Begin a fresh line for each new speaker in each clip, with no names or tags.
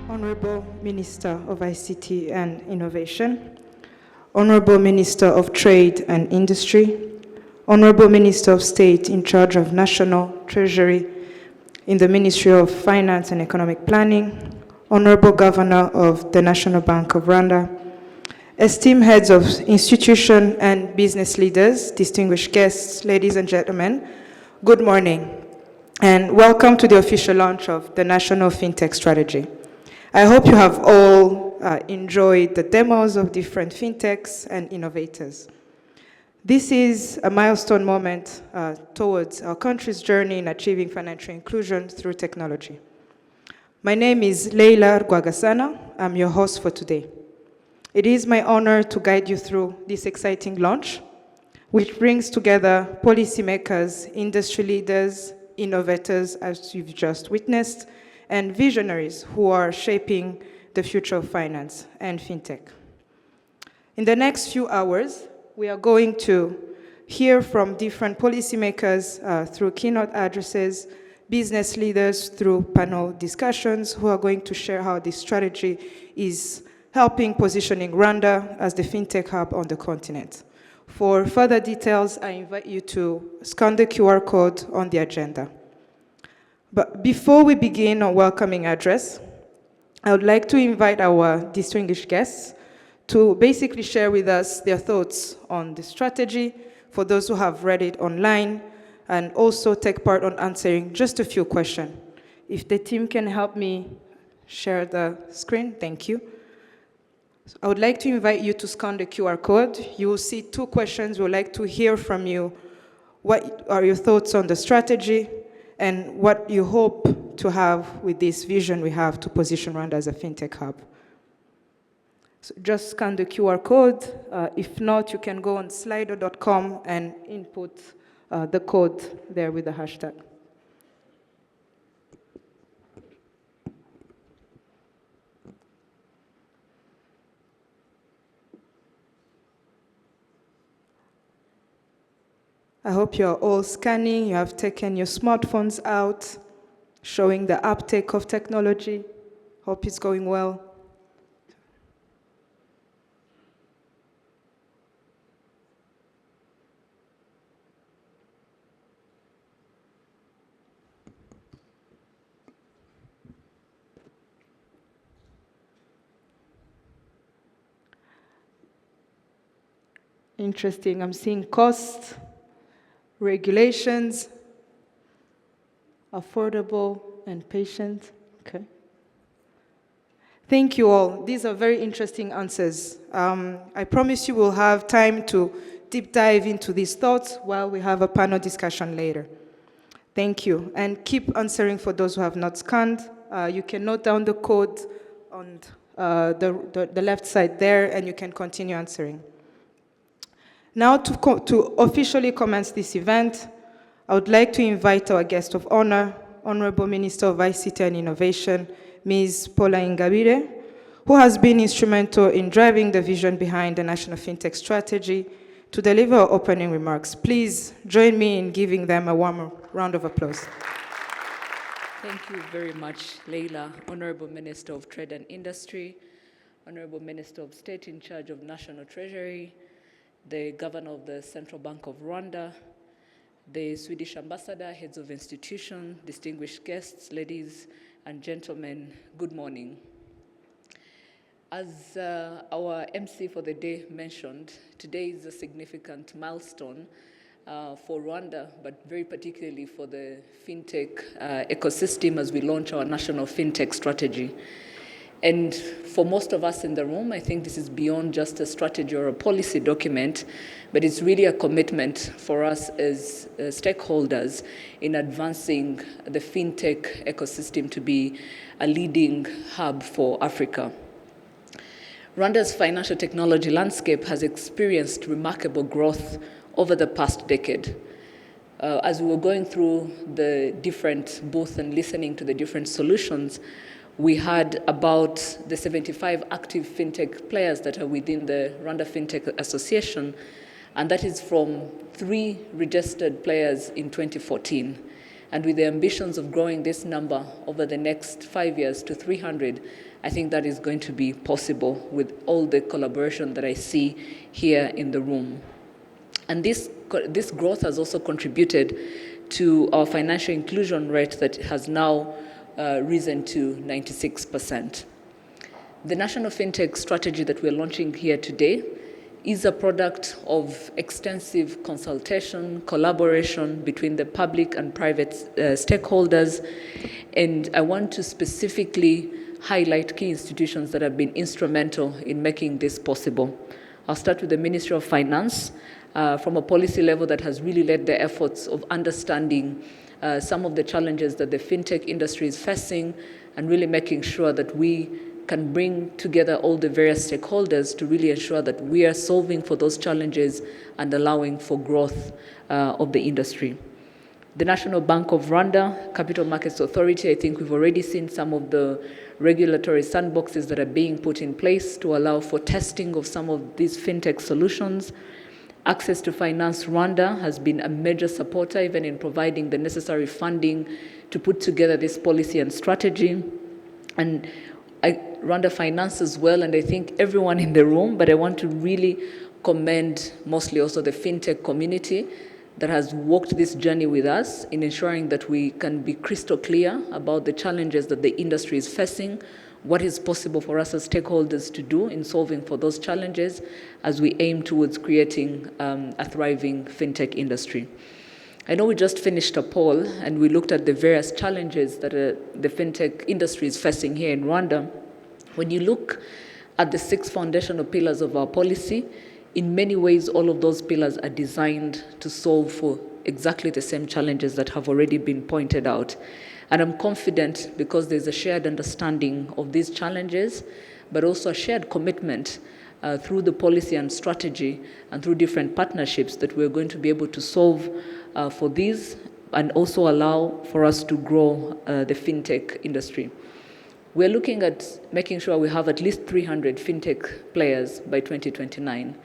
Honorable Minister of ICT and Innovation, Honorable Minister of Trade and Industry, Honorable Minister of State in charge of National Treasury in the Ministry of Finance and Economic Planning, Honorable Governor of the National Bank of Rwanda, esteemed heads of institution and business leaders, distinguished guests, ladies and gentlemen, good morning, and welcome to the official launch of the National Fintech Strategy. I hope you have all enjoyed the demos of different fintechs and innovators. This is a milestone moment towards our country's journey in achieving financial inclusion through technology. My name is 𝗹𝘂𝗶𝘁𝗶𝗵. I'm your host for today. It is my honor to guide you through this exciting launch, which brings together policymakers, industry leaders, innovators, as you've just witnessed, and visionaries who are shaping the future of finance and fintech. In the next few hours, we are going to hear from different policymakers through keynote addresses, business leaders through panel discussions who are going to share how this strategy is helping positioning Rwanda as the fintech hub on the continent. For further details, I invite you to scan the QR code on the agenda. But before we begin our welcoming address, I would like to invite our distinguished guests to basically share with us their thoughts on the strategy for those who have read it online, and also take part on answering just a few questions. If the team can help me share the screen, thank you. So I would like to invite you to scan the QR code. You will see two questions. We would like to hear from you. What are your thoughts on the strategy and what you hope to have with this vision we have to position Rwanda as a fintech hub? So just scan the QR code. If not, you can go on slido.com and input the code there with the hashtag. I hope you are all scanning. You have taken your smartphones out, showing the uptake of technology. Hope it's going well. Interesting. I'm seeing costs, regulations, affordable and patient. Okay. Thank you all. These are very interesting answers. I promise you we'll have time to deep dive into these thoughts while we have a panel discussion later. Thank you. And keep answering for those who have not scanned. You can note down the code on the left side there, and you can continue answering. Now, to officially commence this event, I would like to invite our guest of honor, Honorable Minister of ICT and Innovation, Ms. 𝗶𝘂𝗶𝗆 𝗹𝘂𝗶𝗆, who has been instrumental in driving the vision behind the National Fintech Strategy, to deliver our opening remarks. Please join me in giving them a warm round of applause.
Thank you very much, Leila. Honorable Minister of Trade and Industry, Honorable Minister of State in charge of National Treasury, the Governor of the Central Bank of Rwanda, the Swedish Ambassador, heads of institution, distinguished guests, ladies and gentlemen, good morning. As our MC for the day mentioned, today is a significant milestone for Rwanda, but very particularly for the fintech ecosystem as we launch our national fintech strategy. And for most of us in the room, I think this is beyond just a strategy or a policy document, but it's really a commitment for us as stakeholders in advancing the fintech ecosystem to be a leading hub for Africa. Rwanda's financial technology landscape has experienced remarkable growth over the past decade. As we were going through the different booths and listening to the different solutions, we had about the 75 active fintech players that are within the Rwanda Fintech Association, and that is from 3 registered players in 2014. And with the ambitions of growing this number over the next 5 years to 300 I think that is going to be possible with all the collaboration that I see here in the room. And this growth has also contributed to our financial inclusion rate that has now risen to 96%. The National Fintech Strategy that we're launching here today is a product of extensive consultation, collaboration between the public and private stakeholders. And I want to specifically highlight key institutions that have been instrumental in making this possible. I'll start with the Ministry of Finance, from a policy level that has really led the efforts of understanding some of the challenges that the fintech industry is facing and really making sure that we can bring together all the various stakeholders to really ensure that we are solving for those challenges and allowing for growth of the industry. The National Bank of Rwanda, Capital Markets Authority, I think we've already seen some of the regulatory sandboxes that are being put in place to allow for testing of some of these fintech solutions. Access to Finance Rwanda has been a major supporter, even in providing the necessary funding to put together this policy and strategy. And Rwanda Finance as well, and I think everyone in the room, but I want to really commend mostly also the fintech community that has walked this journey with us in ensuring that we can be crystal clear about the challenges that the industry is facing, what is possible for us as stakeholders to do in solving for those challenges as we aim towards creating a thriving fintech industry. I know we just finished a poll and we looked at the various challenges that the fintech industry is facing here in Rwanda. When you look at the 6 foundational pillars of our policy, in many ways, all of those pillars are designed to solve for exactly the same challenges that have already been pointed out. And I'm confident, because there's a shared understanding of these challenges, but also a shared commitment through the policy and strategy and through different partnerships, that we're going to be able to solve for these and also allow for us to grow the fintech industry. We're looking at making sure we have at least 300 fintech players by 2029.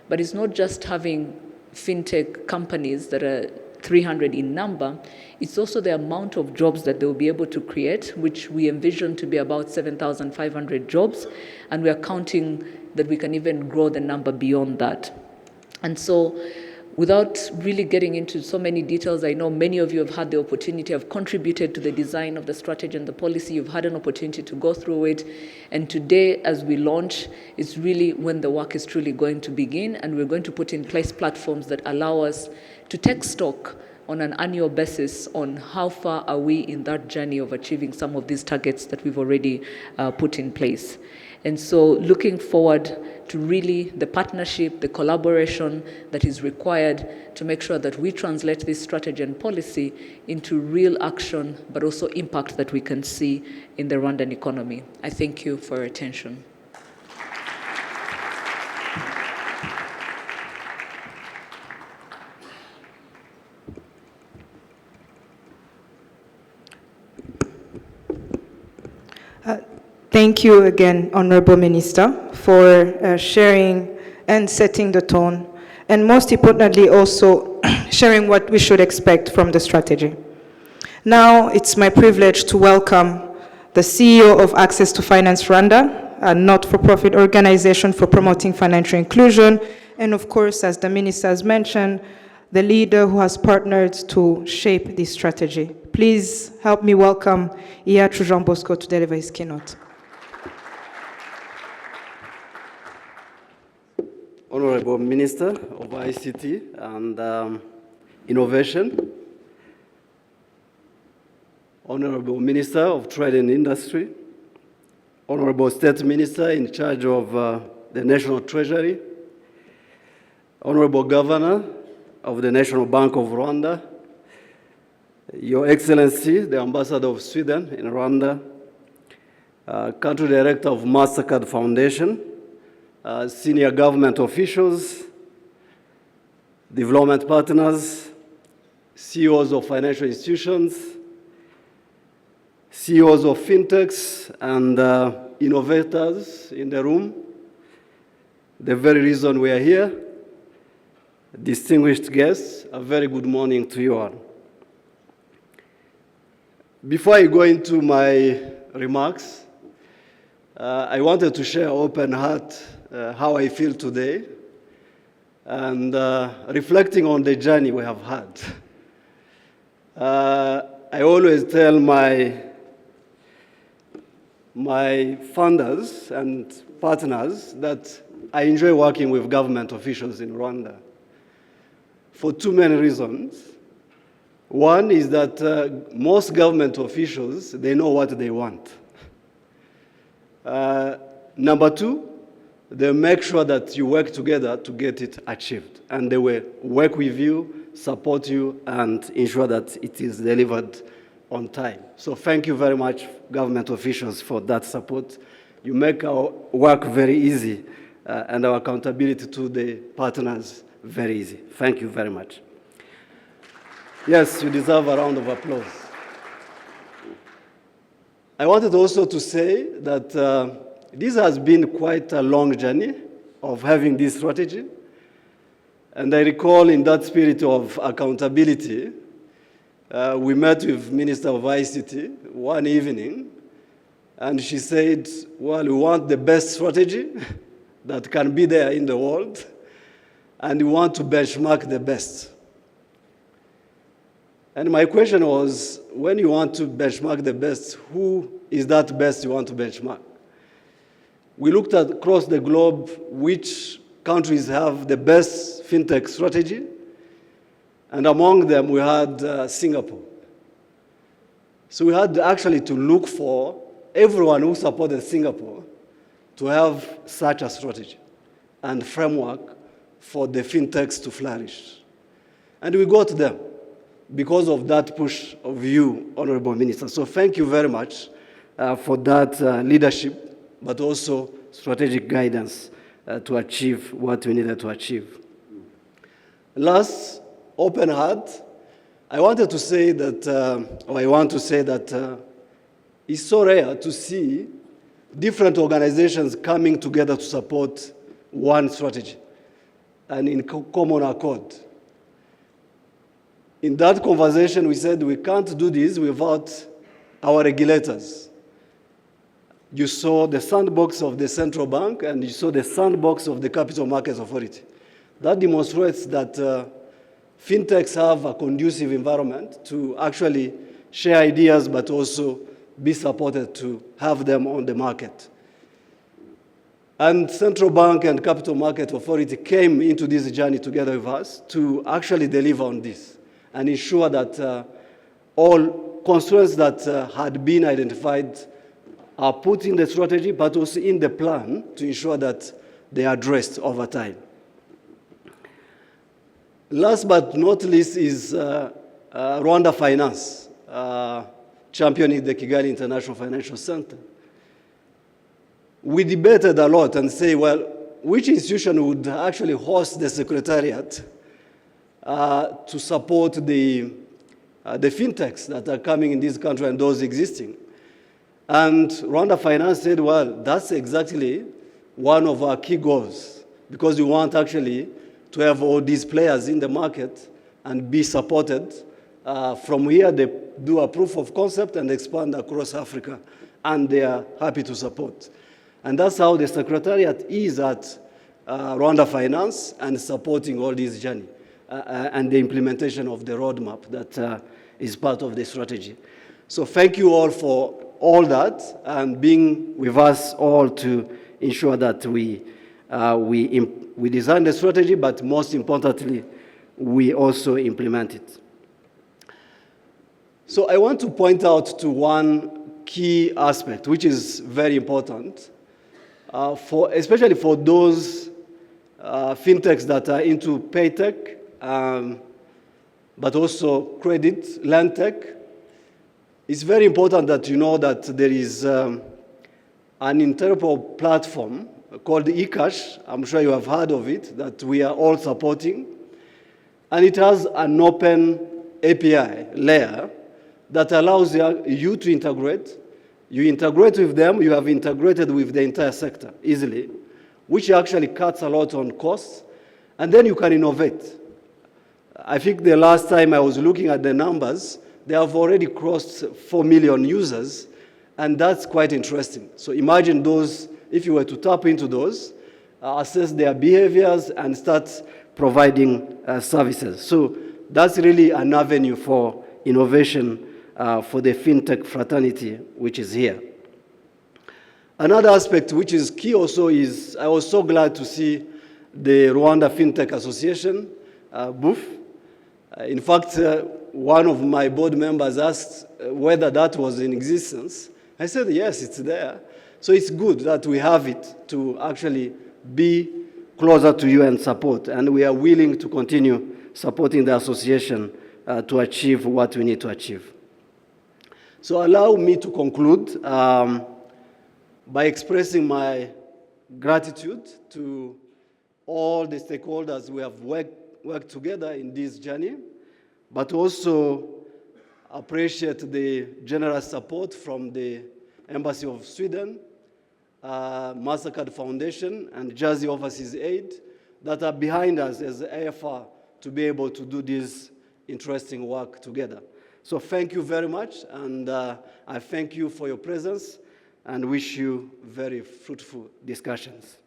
But it's not just having fintech companies that are 300 in number, it's also the amount of jobs that they will be able to create, which we envision to be about 7,500 jobs, and we are counting that we can even grow the number beyond that. And so, without really getting into so many details, I know many of you have had the opportunity, have contributed to the design of the strategy and the policy. You've had an opportunity to go through it. And today, as we launch, it's really when the work is truly going to begin. And we're going to put in place platforms that allow us to take stock on an annual basis on how far are we in that journey of achieving some of these targets that we've already put in place. And so looking forward to really the partnership, the collaboration that is required to make sure that we translate this strategy and policy into real action, but also impact that we can see in the Rwandan economy. I thank you for your attention.
Thank you again, Honorable Minister, for sharing and setting the tone, and most importantly also sharing what we should expect from the strategy. Now it's my privilege to welcome the CEO of Access to Finance Rwanda, a not-for-profit organization for promoting financial inclusion, and of course, as the Minister has mentioned, the leader who has partnered to shape this strategy. Please help me welcome 𝗹𝘂 𝗶𝗶𝗁 his keynote.
Honorable Minister of ICT and Innovation, Honorable Minister of Trade and Industry, Honorable State Minister in charge of the National Treasury, Honorable Governor of the National Bank of Rwanda, Your Excellency, the Ambassador of Sweden in Rwanda, Country Director of MasterCard Foundation, senior government officials, development partners, CEOs of financial institutions, CEOs of fintechs, and innovators in the room. The very reason we are here, distinguished guests, a very good morning to you all. Before I go into my remarks, I wanted to share open heart how I feel today and reflecting on the journey we have had. I always tell my funders and partners that I enjoy working with government officials in Rwanda for too many reasons. One is that most government officials, they know what they want. Number two, they make sure that you work together to get it achieved. And they will work with you, support you, and ensure that it is delivered on time. So thank you very much, government officials, for that support. You make our work very easy and our accountability to the partners very easy. Thank you very much. Yes, you deserve a round of applause. I wanted also to say that this has been quite a long journey of having this strategy. And I recall in that spirit of accountability, we met with Minister of ICT one evening, and she said, well, we want the best strategy that can be there in the world, and we want to benchmark the best. And my question was, when you want to benchmark the best, who is that best you want to benchmark? We looked at across the globe which countries have the best fintech strategy, and among them we had Singapore. So we had actually to look for everyone who supported Singapore to have such a strategy and framework for the fintechs to flourish. And we got them because of that push of you, Honorable Minister. So thank you very much for that leadership, but also strategic guidance to achieve what we needed to achieve. Last, open heart. I wanted to say that, or I want to say that it's so rare to see different organizations coming together to support one strategy and in common accord. In that conversation, we said we can't do this without our regulators. You saw the sandbox of the central bank and you saw the sandbox of the Capital Markets Authority. That demonstrates that fintechs have a conducive environment to actually share ideas, but also be supported to have them on the market. And Central Bank and Capital Market Authority came into this journey together with us to actually deliver on this and ensure that all constraints that had been identified are put in the strategy, but also in the plan to ensure that they are addressed over time. Last but not least is Rwanda Finance, championing the Kigali International Financial Center. We debated a lot and say, well, which institution would actually host the secretariat to support the fintechs that are coming in this country and those existing? And Rwanda Finance said, well, that's exactly one of our key goals, because we want actually to have all these players in the market and be supported. From here, they do a proof of concept and expand across Africa, and they are happy to support. And that's how the Secretariat is at Rwanda Finance and supporting all this journey and the implementation of the roadmap that is part of the strategy. So thank you all for all that and being with us all to ensure that we design the strategy, but most importantly, we also implement it. So I want to point out to one key aspect, which is very important, especially for those fintechs that are into pay tech, but also credit, land tech. It's very important that you know that there is an interoperable platform called eCash. I'm sure you have heard of it, that we are all supporting. And it has an open API layer that allows you to integrate. You integrate with them, you have integrated with the entire sector easily, which actually cuts a lot on costs, and then you can innovate. I think the last time I was looking at the numbers, they have already crossed 4 million users And that's quite interesting. So imagine those, if you were to tap into those, assess their behaviors, and start providing services. So that's really an avenue for innovation for the fintech fraternity, which is here. Another aspect which is key also is, I was so glad to see the Rwanda Fintech Association booth. In fact, one of my board members asked whether that was in existence. I said, yes, it's there. So it's good that we have it to actually be closer to you and support. And we are willing to continue supporting the association to achieve what we need to achieve. So allow me to conclude by expressing my gratitude to all the stakeholders we have worked together in this journey, but also appreciate the generous support from the Embassy of Sweden, MasterCard Foundation, and 𝗹𝘂𝗶𝘁𝗶𝗆 Aid that are behind us as AFR to be able to do this interesting work together. So thank you very much, and I thank you for your presence and wish you very fruitful discussions.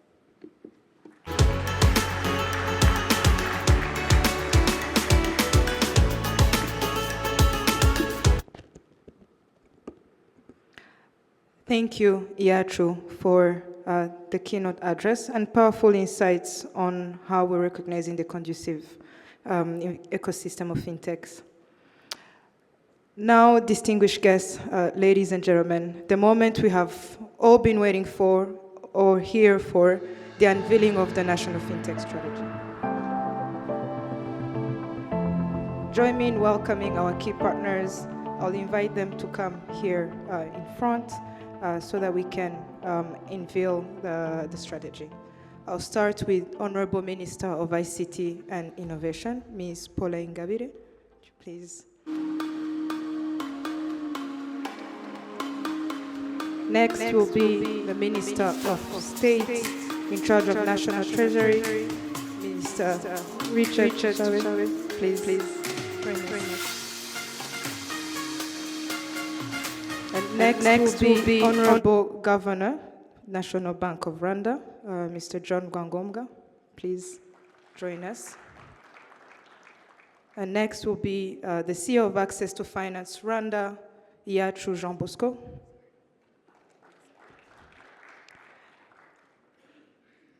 Thank you, 𝗹𝘂, for the keynote address and powerful insights on how we're recognizing the conducive ecosystem of fintechs. Now, distinguished guests, ladies and gentlemen, the moment we have all been waiting for, or here for, the unveiling of the National Fintech Strategy. Join me in welcoming our key partners. I'll invite them to come here in front so that we can unveil the strategy. I'll start with Honorable Minister of ICT and Innovation, Ms. 𝗶𝗁 𝗶𝗶𝗆. Please. Next will be the Minister of State in charge of National Treasury, Mr. 𝗵𝗂𝗁𝗶𝗆. Please join us. And next will be Honorable Governor, National Bank of Rwanda, Mr. 𝗹𝘂𝗻𝗵𝗃. Please join us. And next will be the CEO of Access to Finance Rwanda, 𝗹𝘂 Jean-Bosco.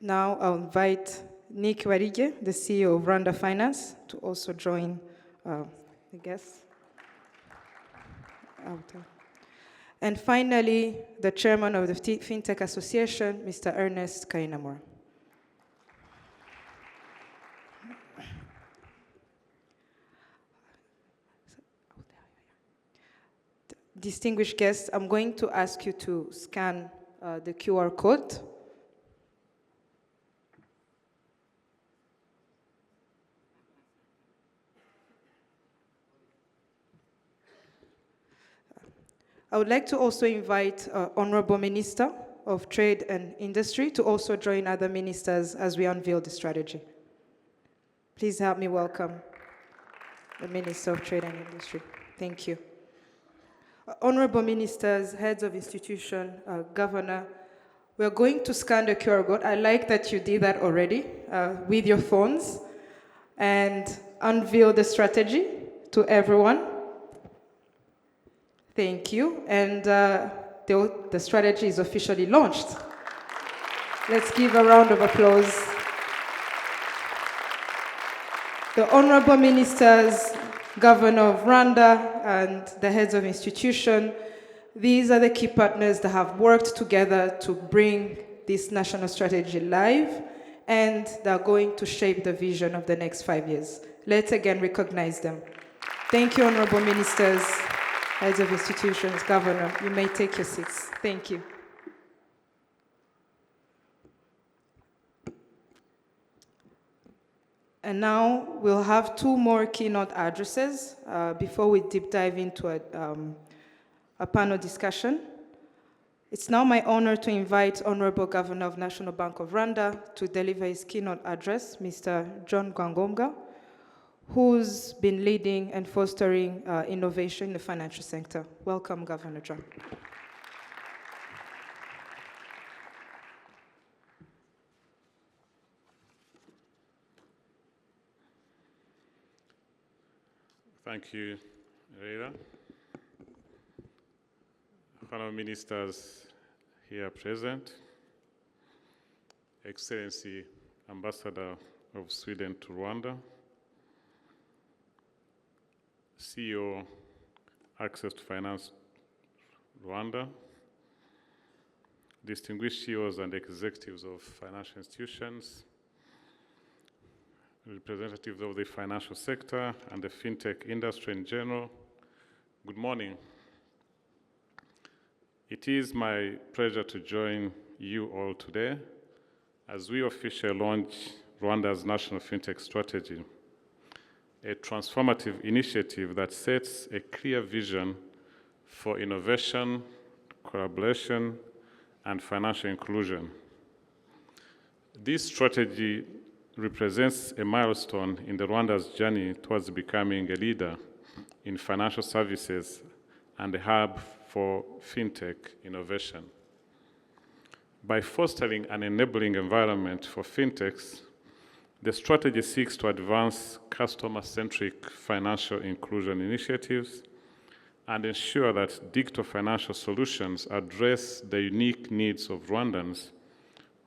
Now I'll invite 𝗡𝗁𝗂𝗰𝗵, the CEO of Rwanda Finance, to also join the guests. And finally, the chairman of the Fintech Association, Mr. Ernest Kayinamura. Distinguished guests, I'm going to ask you to scan the QR code. I would like to also invite Honorable Minister of Trade and Industry to also join other ministers as we unveil the strategy. Please help me welcome the Minister of Trade and Industry. Thank you. Honorable ministers, heads of institution, governor, we're going to scan the QR code. I like that you did that already with your phones and unveil the strategy to everyone. Thank you. And the strategy is officially launched. Let's give a round of applause. The honorable ministers, Governor of Rwanda, and the heads of institution, these are the key partners that have worked together to bring this national strategy live, and they're going to shape the vision of the next 5 years. Let's again recognize them. Thank you, honorable ministers, heads of institutions, Governor. You may take your seats. Thank you. And now we'll have 2 more keynote addresses before we deep dive into a panel discussion. It's now my honor to invite Honorable Governor of National Bank of Rwanda to deliver his keynote address, Mr. 𝗹𝘂𝗻𝗵𝗃, who's been leading and fostering innovation in the financial sector. Welcome, Governor John.
Thank you, Reira. Fellow ministers here present, Excellency Ambassador of Sweden to Rwanda, CEO Access to Finance Rwanda, distinguished CEOs and executives of financial institutions, representatives of the financial sector and the fintech industry in general, good morning. It is my pleasure to join you all today as we officially launch Rwanda's National Fintech Strategy, a transformative initiative that sets a clear vision for innovation, collaboration, and financial inclusion. This strategy represents a milestone in Rwanda's journey towards becoming a leader in financial services and a hub for fintech innovation. By fostering an enabling environment for fintechs, the strategy seeks to advance customer-centric financial inclusion initiatives and ensure that digital financial solutions address the unique needs of Rwandans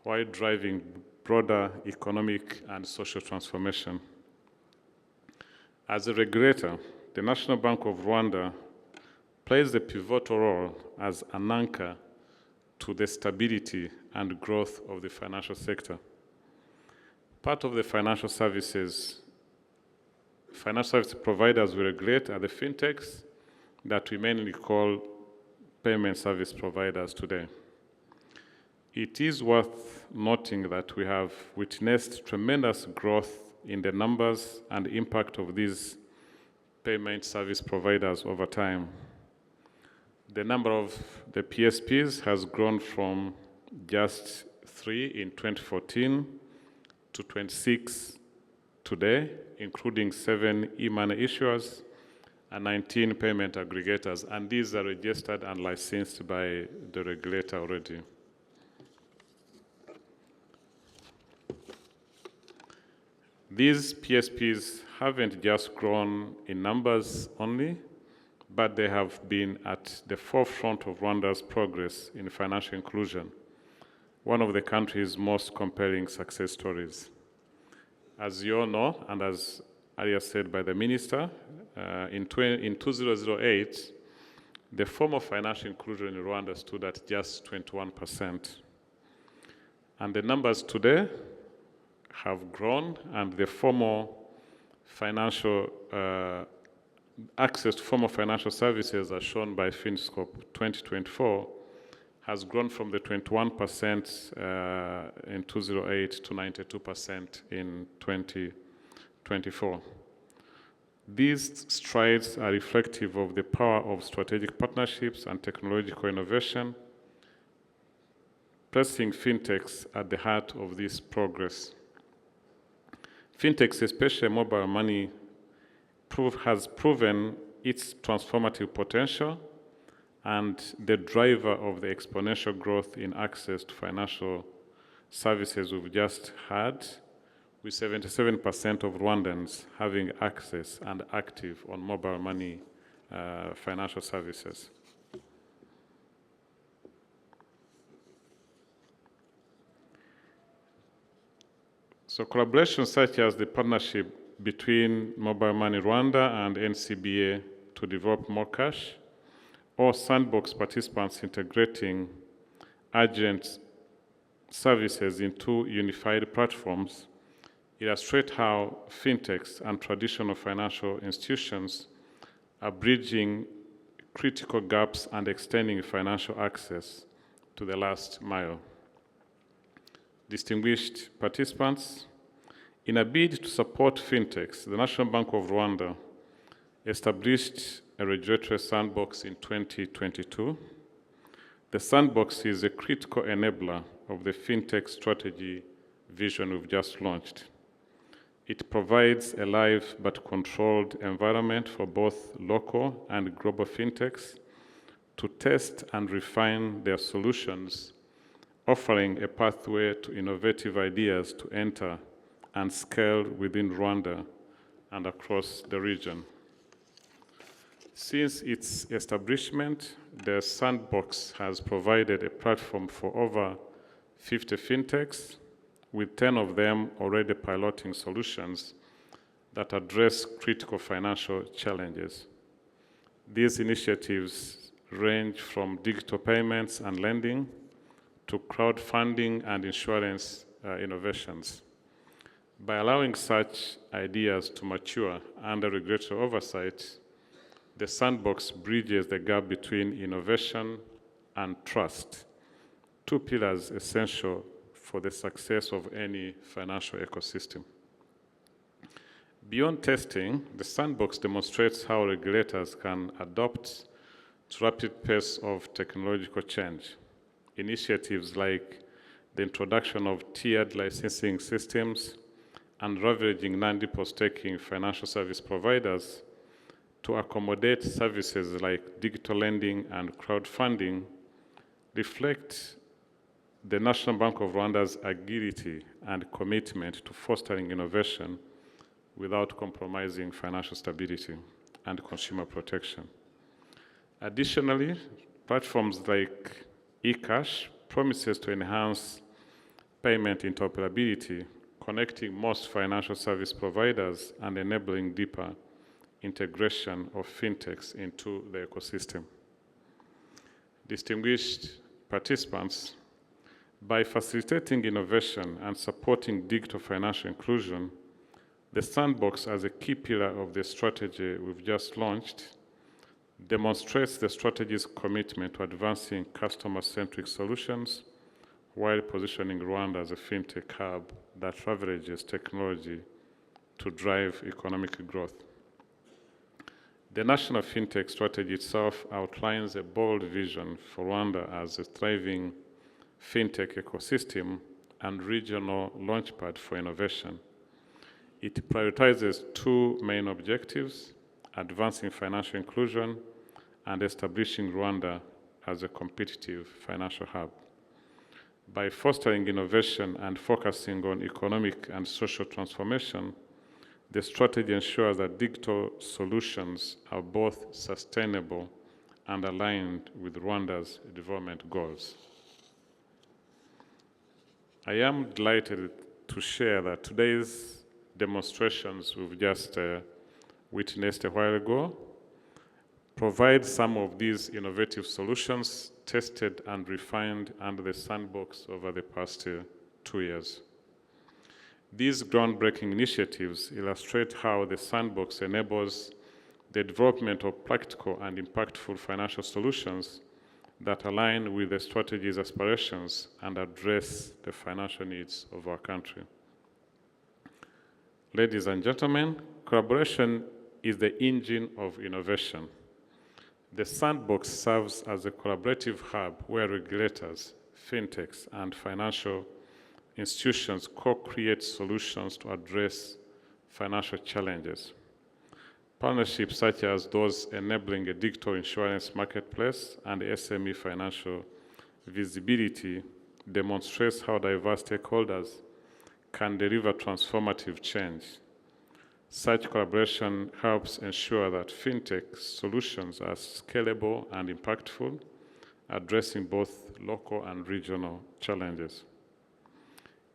while driving broader economic and social transformation. As a regulator, the National Bank of Rwanda plays a pivotal role as an anchor to the stability and growth of the financial sector. Part of the financial service providers we regulate are the fintechs that we mainly call payment service providers today. It is worth noting that we have witnessed tremendous growth in the numbers and impact of these payment service providers over time. The number of the PSPs has grown from just 3 in 2014 to 26 today, including 7 e-money issuers and 19 payment aggregators, and these are registered and licensed by the regulator already. These PSPs haven't just grown in numbers only, but they have been at the forefront of Rwanda's progress in financial inclusion, one of the country's most compelling success stories. As you all know, and as earlier said by the minister, in 2008, the formal financial inclusion in Rwanda stood at just 21%. And the numbers today have grown, and the formal financial access to formal financial services, as shown by FinScope 2024, has grown from the 21% in 2008 to 92% in 2024. These strides are reflective of the power of strategic partnerships and technological innovation, placing fintechs at the heart of this progress. Fintechs, especially mobile money, has proven its transformative potential and the driver of the exponential growth in access to financial services we've just had, with 77% of Rwandans having access and active on mobile money financial services. So collaborations such as the partnership between Mobile Money Rwanda and NCBA to develop more cash, or sandbox participants integrating urgent services into unified platforms, illustrate how fintechs and traditional financial institutions are bridging critical gaps and extending financial access to the last mile. Distinguished participants, in a bid to support fintechs, the National Bank of Rwanda established a regulatory sandbox in 2022. The sandbox is a critical enabler of the fintech strategy vision we've just launched. It provides a live but controlled environment for both local and global fintechs to test and refine their solutions, offering a pathway to innovative ideas to enter and scale within Rwanda and across the region. Since its establishment, the Sandbox has provided a platform for over 50 fintechs, with 10 of them already piloting solutions that address critical financial challenges. These initiatives range from digital payments and lending to crowdfunding and insurance innovations. By allowing such ideas to mature under regulatory oversight, the Sandbox bridges the gap between innovation and trust, two pillars essential for the success of any financial ecosystem. Beyond testing, the Sandbox demonstrates how regulators can adapt to rapid pace of technological change. Initiatives like the introduction of tiered licensing systems and leveraging non-deposit-taking financial service providers to accommodate services like digital lending and crowdfunding reflect the National Bank of Rwanda's agility and commitment to fostering innovation without compromising financial stability and consumer protection. Additionally, platforms like eCash promises to enhance payment interoperability, connecting most financial service providers and enabling deeper integration of fintechs into the ecosystem. Distinguished participants, by facilitating innovation and supporting digital financial inclusion, the Sandbox, as a key pillar of the strategy we've just launched, demonstrates the strategy's commitment to advancing customer-centric solutions while positioning Rwanda as a fintech hub that leverages technology to drive economic growth. The National Fintech Strategy itself outlines a bold vision for Rwanda as a thriving fintech ecosystem and regional launchpad for innovation. It prioritizes two main objectives: advancing financial inclusion and establishing Rwanda as a competitive financial hub. By fostering innovation and focusing on economic and social transformation, the strategy ensures that digital solutions are both sustainable and aligned with Rwanda's development goals. I am delighted to share that today's demonstrations we've just witnessed a while ago provide some of these innovative solutions tested and refined under the Sandbox over the past 2 years. These groundbreaking initiatives illustrate how the Sandbox enables the development of practical and impactful financial solutions that align with the strategy's aspirations and address the financial needs of our country. Ladies and gentlemen, collaboration is the engine of innovation. The Sandbox serves as a collaborative hub where regulators, fintechs, and financial institutions co-create solutions to address financial challenges. Partnerships such as those enabling a digital insurance marketplace and SME financial visibility demonstrates how diverse stakeholders can deliver transformative change. Such collaboration helps ensure that fintech solutions are scalable and impactful, addressing both local and regional challenges.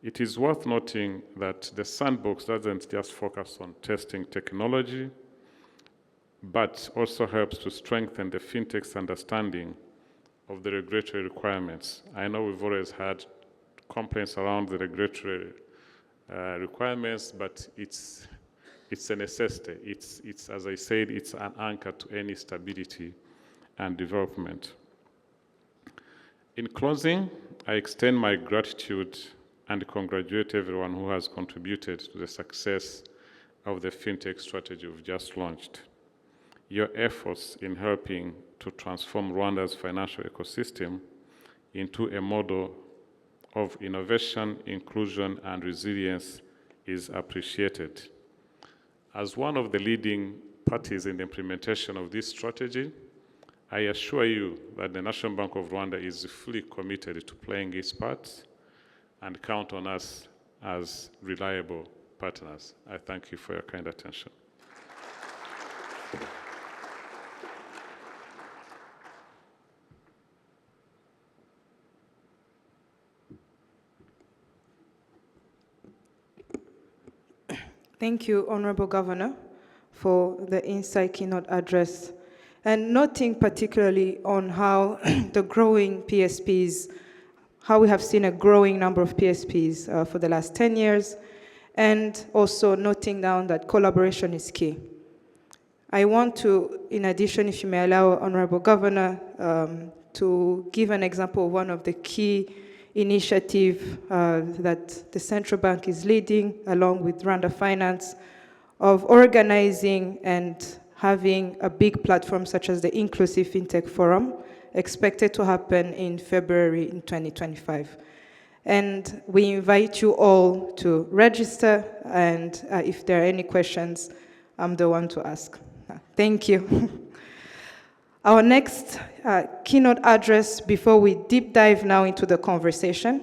It is worth noting that the Sandbox doesn't just focus on testing technology, but also helps to strengthen the fintech's understanding of the regulatory requirements. I know we've always had complaints around the regulatory requirements, but it's a necessity. It's, as I said, it's an anchor to any stability and development. In closing, I extend my gratitude and congratulate everyone who has contributed to the success of the fintech strategy we've just launched. Your efforts in helping to transform Rwanda's financial ecosystem into a model of innovation, inclusion, and resilience is appreciated. As one of the leading parties in the implementation of this strategy, I assure you that the National Bank of Rwanda is fully committed to playing its part and count on us as reliable partners. I thank you for your kind attention.
Thank you, Honorable Governor, for the insight keynote address, and noting particularly on how the growing PSPs, how we have seen a growing number of PSPs for the last 10 years, and also noting down that collaboration is key. I want to, in addition, if you may allow, Honorable Governor, to give an example of one of the key initiatives that the central bank is leading, along with Rwanda Finance, of organizing and having a big platform such as the Inclusive Fintech Forum, expected to happen in February in 2025. And we invite you all to register, and if there are any questions, I'm the one to ask. Thank you. Our next keynote address, before we deep dive now into the conversation,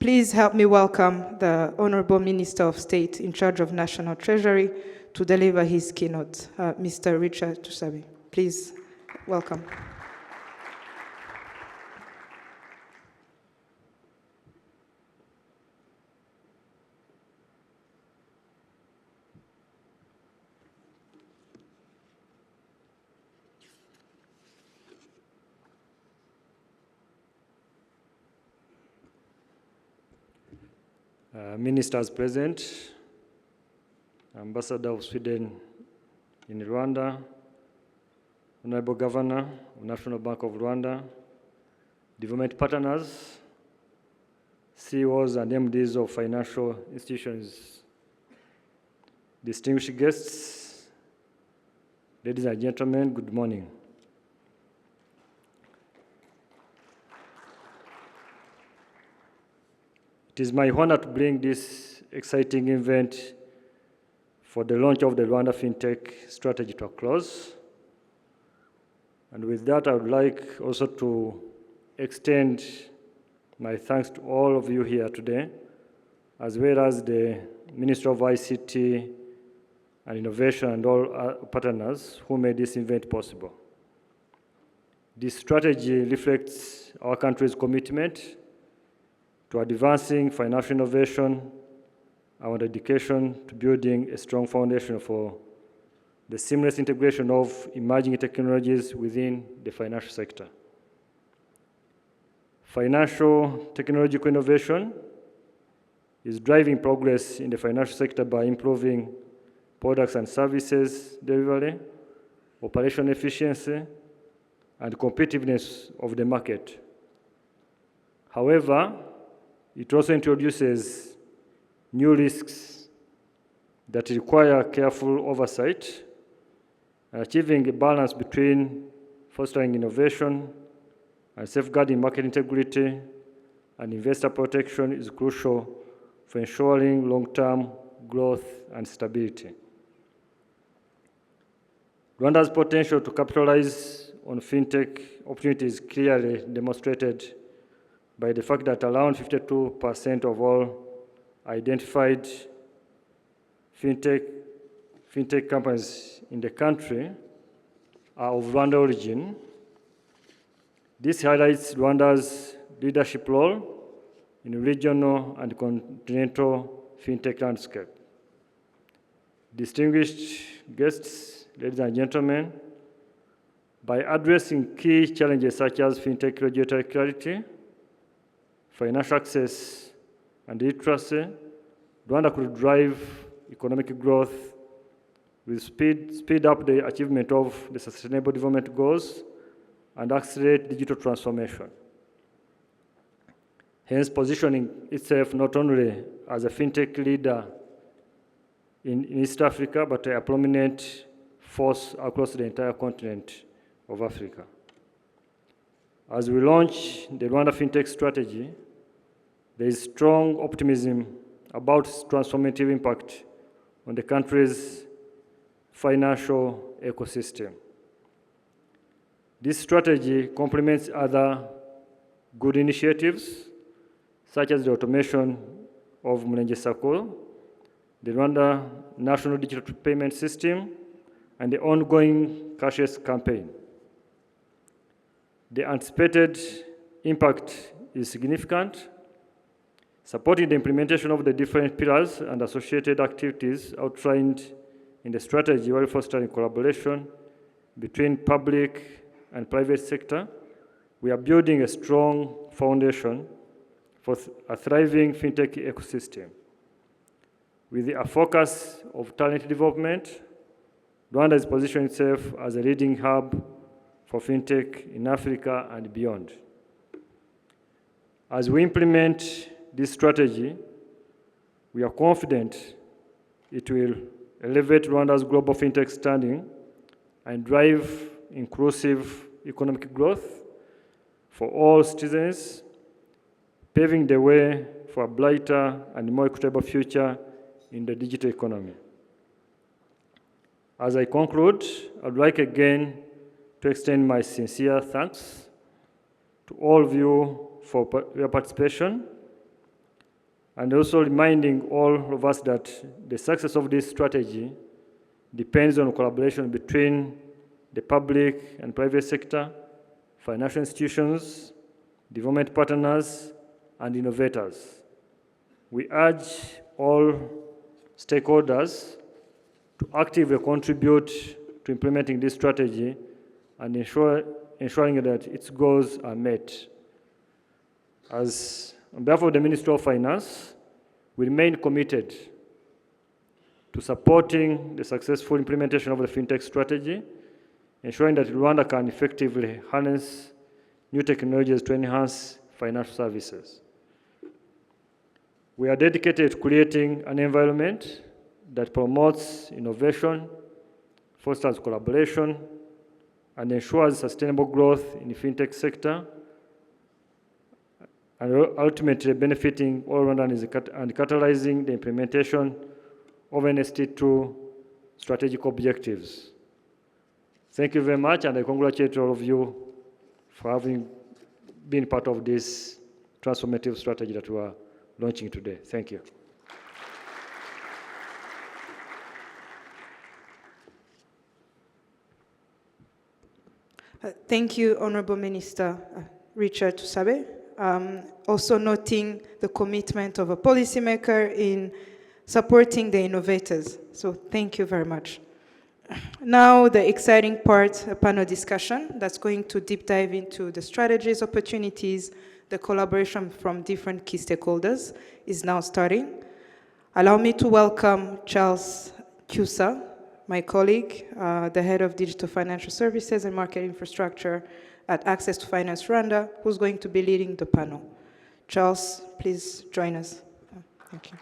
please help me welcome the Honorable Minister of State in charge of National Treasury to deliver his keynote, Mr. Richard Tussabe. Please welcome.
Ministers present, Ambassador of Sweden in Rwanda, Honorable Governor of National Bank of Rwanda, development partners, CEOs and MDs of financial institutions, distinguished guests, ladies and gentlemen, good morning. It is my honor to bring this exciting event for the launch of the Rwanda Fintech strategy to a close. And with that, I would like also to extend my thanks to all of you here today, as well as the Minister of ICT and Innovation and all partners who made this event possible. This strategy reflects our country's commitment to advancing financial innovation, our dedication to building a strong foundation for the seamless integration of emerging technologies within the financial sector. Financial technological innovation is driving progress in the financial sector by improving products and services delivery, operational efficiency, and competitiveness of the market. However, it also introduces new risks that require careful oversight, and achieving a balance between fostering innovation and safeguarding market integrity and investor protection is crucial for ensuring long-term growth and stability. Rwanda's potential to capitalize on fintech opportunities is clearly demonstrated by the fact that around 52% of all identified fintech companies in the country are of Rwanda origin. This highlights Rwanda's leadership role in regional and continental fintech landscape. Distinguished guests, ladies and gentlemen, by addressing key challenges such as fintech regulatory clarity, financial access, and literacy, Rwanda could drive economic growth with speed up the achievement of the Sustainable Development Goals and accelerate digital transformation. Hence, positioning itself not only as a fintech leader in East Africa, but a prominent force across the entire continent of Africa. As we launch the Rwanda Fintech strategy, there is strong optimism about its transformative impact on the country's financial ecosystem. This strategy complements other good initiatives, such as the automation of 𝗡𝗂𝘁𝗶𝗁, the Rwanda National Digital Payment System, and the ongoing cashless campaign. The anticipated impact is significant, supporting the implementation of the different pillars and associated activities outlined in the strategy while fostering collaboration between public and private sector. We are building a strong foundation for a thriving fintech ecosystem. With a focus of talent development, Rwanda is positioning itself as a leading hub for fintech in Africa and beyond. As we implement this strategy, we are confident it will elevate Rwanda's global fintech standing and drive inclusive economic growth for all citizens, paving the way for a brighter and more equitable future in the digital economy. As I conclude, I'd like again to extend my sincere thanks to all of you for your participation, and also reminding all of us that the success of this strategy depends on collaboration between the public and private sector, financial institutions, development partners, and innovators. We urge all stakeholders to actively contribute to implementing this strategy and ensuring that its goals are met. On behalf of the Ministry of Finance, we remain committed to supporting the successful implementation of the fintech strategy, ensuring that Rwanda can effectively harness new technologies to enhance financial services. We are dedicated to creating an environment that promotes innovation, fosters collaboration, and ensures sustainable growth in the fintech sector, and ultimately benefiting all Rwandans and catalyzing the implementation of NST2 strategic objectives. Thank you very much, and I congratulate all of you for having been part of this transformative strategy that we are launching today. Thank you.
Thank you, Honorable Minister 𝗡𝗁𝗂 𝗶𝗶. Also noting the commitment of a policymaker in supporting the innovators. So thank you very much. Now the exciting part, a panel discussion that's going to deep dive into the strategies, opportunities, the collaboration from different key stakeholders is now starting. Allow me to welcome 𝗹𝘂𝗁𝗂, my colleague, the head of Digital Financial Services and Market Infrastructure at Access to Finance Rwanda, who's going to be leading the panel. Charles, please join us. Thank you.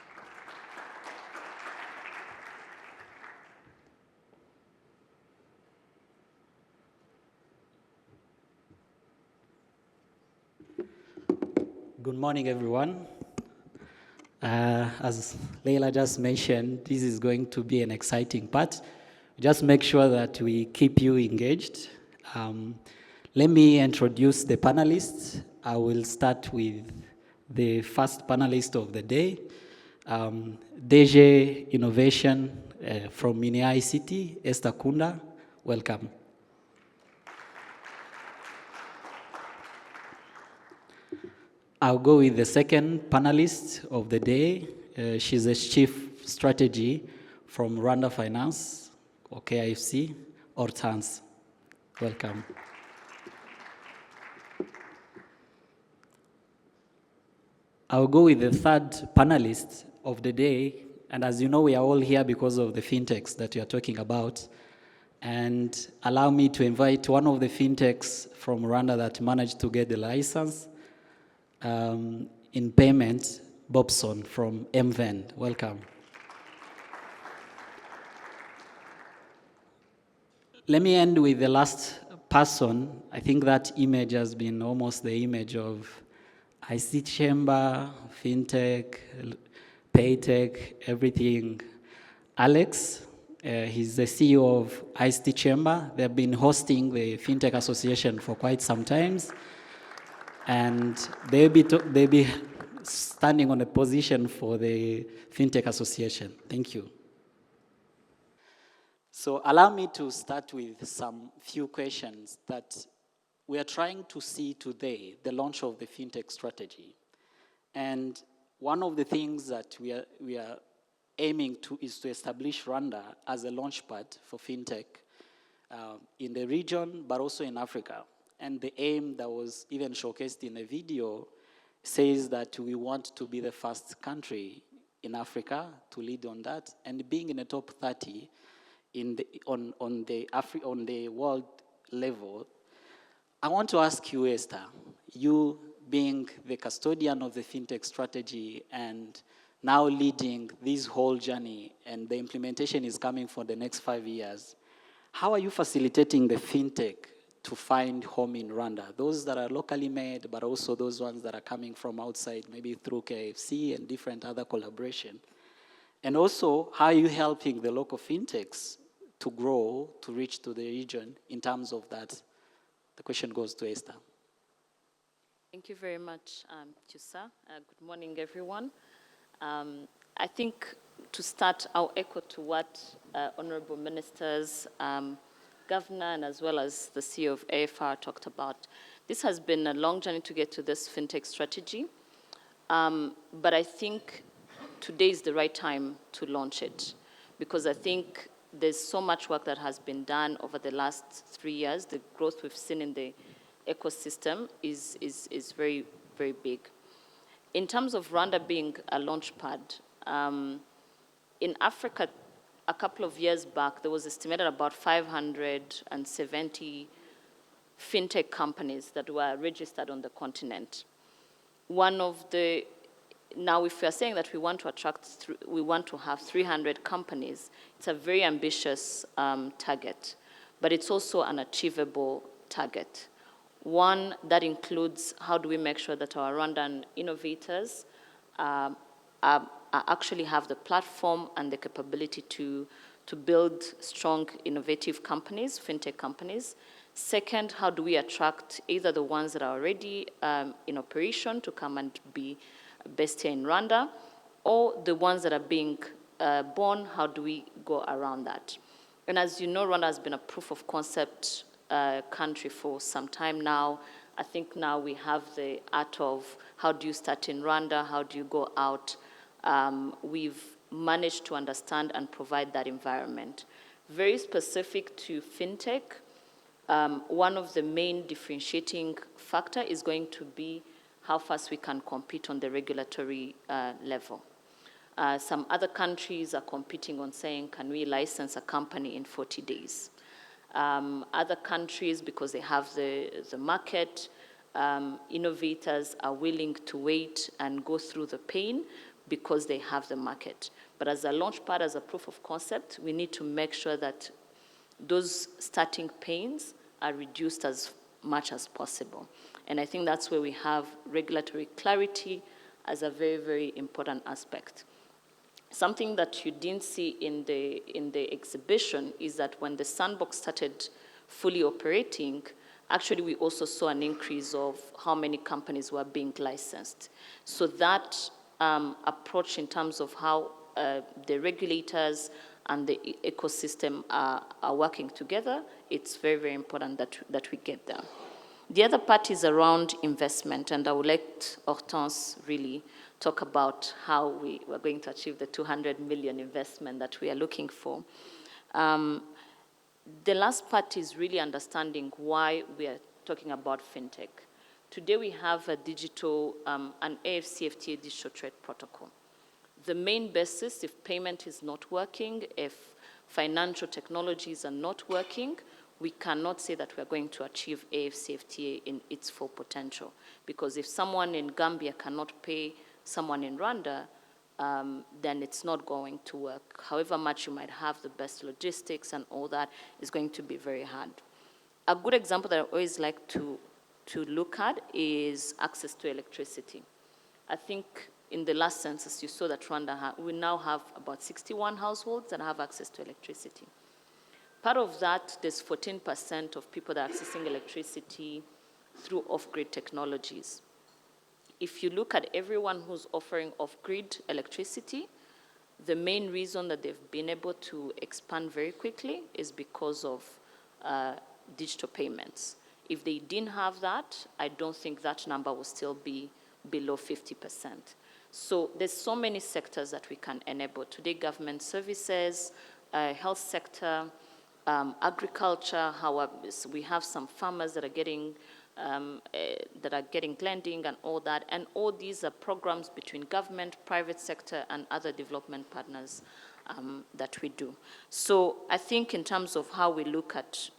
Good morning, everyone. As Leila just mentioned, this is going to be an exciting part. Just make sure that we keep you engaged. Let me introduce the panelists. I will start with the first panelist of the day, 𝗓𝗂 Innovation from 𝗓𝗂 Esther Kunda. Welcome. I'll go with the second panelist of the day. She's a Chief Strategy from Rwanda Finance, or 𝗓𝗂, 𝗓𝘂. Welcome. I'll go with the third panelist of the day, and as you know, we are all here because of the fintechs that you are talking about. And allow me to invite one of the fintechs from Rwanda that managed to get the license in payment, Bobson from 𝗹𝘂𝘁𝗶𝗆. Welcome. Let me end with the last person. I think that image has been almost the image of 𝗓𝘂𝗁𝗂, fintech, paytech, everything. Alex, he's the CEO of 𝗓𝘂𝗁𝗂. They've been hosting the Fintech Association for quite some time. And they'll be standing on a position for the Fintech Association. Thank you. So allow me to start with some few questions that we are trying to see today, the launch of the Fintech strategy. And one of the things that we are aiming to is to establish Rwanda as a launchpad for fintech in the region, but also in Africa. And the aim that was even showcased in the video says that we want to be the first country in Africa to lead on that, and being in the top 30 on the world level. I want to ask you, Esther, you being the custodian of the fintech strategy and now leading this whole journey, and the implementation is coming for the next 5 years, how are you facilitating the fintech to find home in Rwanda? Those that are locally made, but also those ones that are coming from outside, maybe through KFC and different other collaboration. And also, how are you helping the local fintechs to grow, to reach to the region in terms of that? The question goes to Esther.
Thank you very much, 𝗡𝘁𝗶. Good morning, everyone. I think to start, I'll echo to what honorable ministers, Governor, and as well as the CEO of AFR talked about. This has been a long journey to get to this fintech strategy, but I think today is the right time to launch it, because I think there's so much work that has been done over the last 3 years. The growth we've seen in the ecosystem is very, very big. In terms of Rwanda being a launch pad, in Africa, a couple of years back, there was estimated about 570 fintech companies that were registered on the continent. Now if we are saying that we want to have 300 companies, it's a very ambitious target, but it's also an achievable target. One that includes how do we make sure that our Rwandan innovators actually have the platform and the capability to build strong, innovative companies, fintech companies. Second, how do we attract either the ones that are already in operation to come and be based here in Rwanda, or the ones that are being born, how do we go around that? And as you know, Rwanda has been a proof of concept country for some time now. I think now we have the art of how do you start in Rwanda, how do you go out. We've managed to understand and provide that environment. Very specific to fintech, one of the main differentiating factor is going to be how fast we can compete on the regulatory level. Some other countries are competing on saying, can we license a company in 40 days? Other countries, because they have the market, innovators are willing to wait and go through the pain because they have the market. But as a launch pad, as a proof of concept, we need to make sure that those starting pains are reduced as much as possible. And I think that's where we have regulatory clarity as a very, very important aspect. Something that you didn't see in the exhibition is that when the sandbox started fully operating, actually we also saw an increase of how many companies were being licensed. So that approach in terms of how the regulators and the ecosystem are working together, it's very, very important that we get there. The other part is around investment, and I would let Hortense really talk about how we are going to achieve the 200 million investment that we are looking for. The last part is really understanding why we are talking about fintech. Today we have a digital, an AFCFTA digital trade protocol. The main basis, if payment is not working, if financial technologies are not working, we cannot say that we're going to achieve AFCFTA in its full potential. Because if someone in Gambia cannot pay someone in Rwanda, then it's not going to work. However much you might have the best logistics and all that is going to be very hard. A good example that I always like to look at is access to electricity. I think in the last census you saw that Rwanda, we now have about 61 households that have access to electricity. Part of that, there's 14% of people that are accessing electricity through off-grid technologies. If you look at everyone who's offering off-grid electricity, the main reason that they've been able to expand very quickly is because of digital payments. If they didn't have that, I don't think that number will still be below 50%. So there's so many sectors that we can enable. Today, government services, health sector, agriculture, we have some farmers that are getting lending and all that. And all these are programs between government, private sector, and other development partners that we do. So I think in terms of how we look at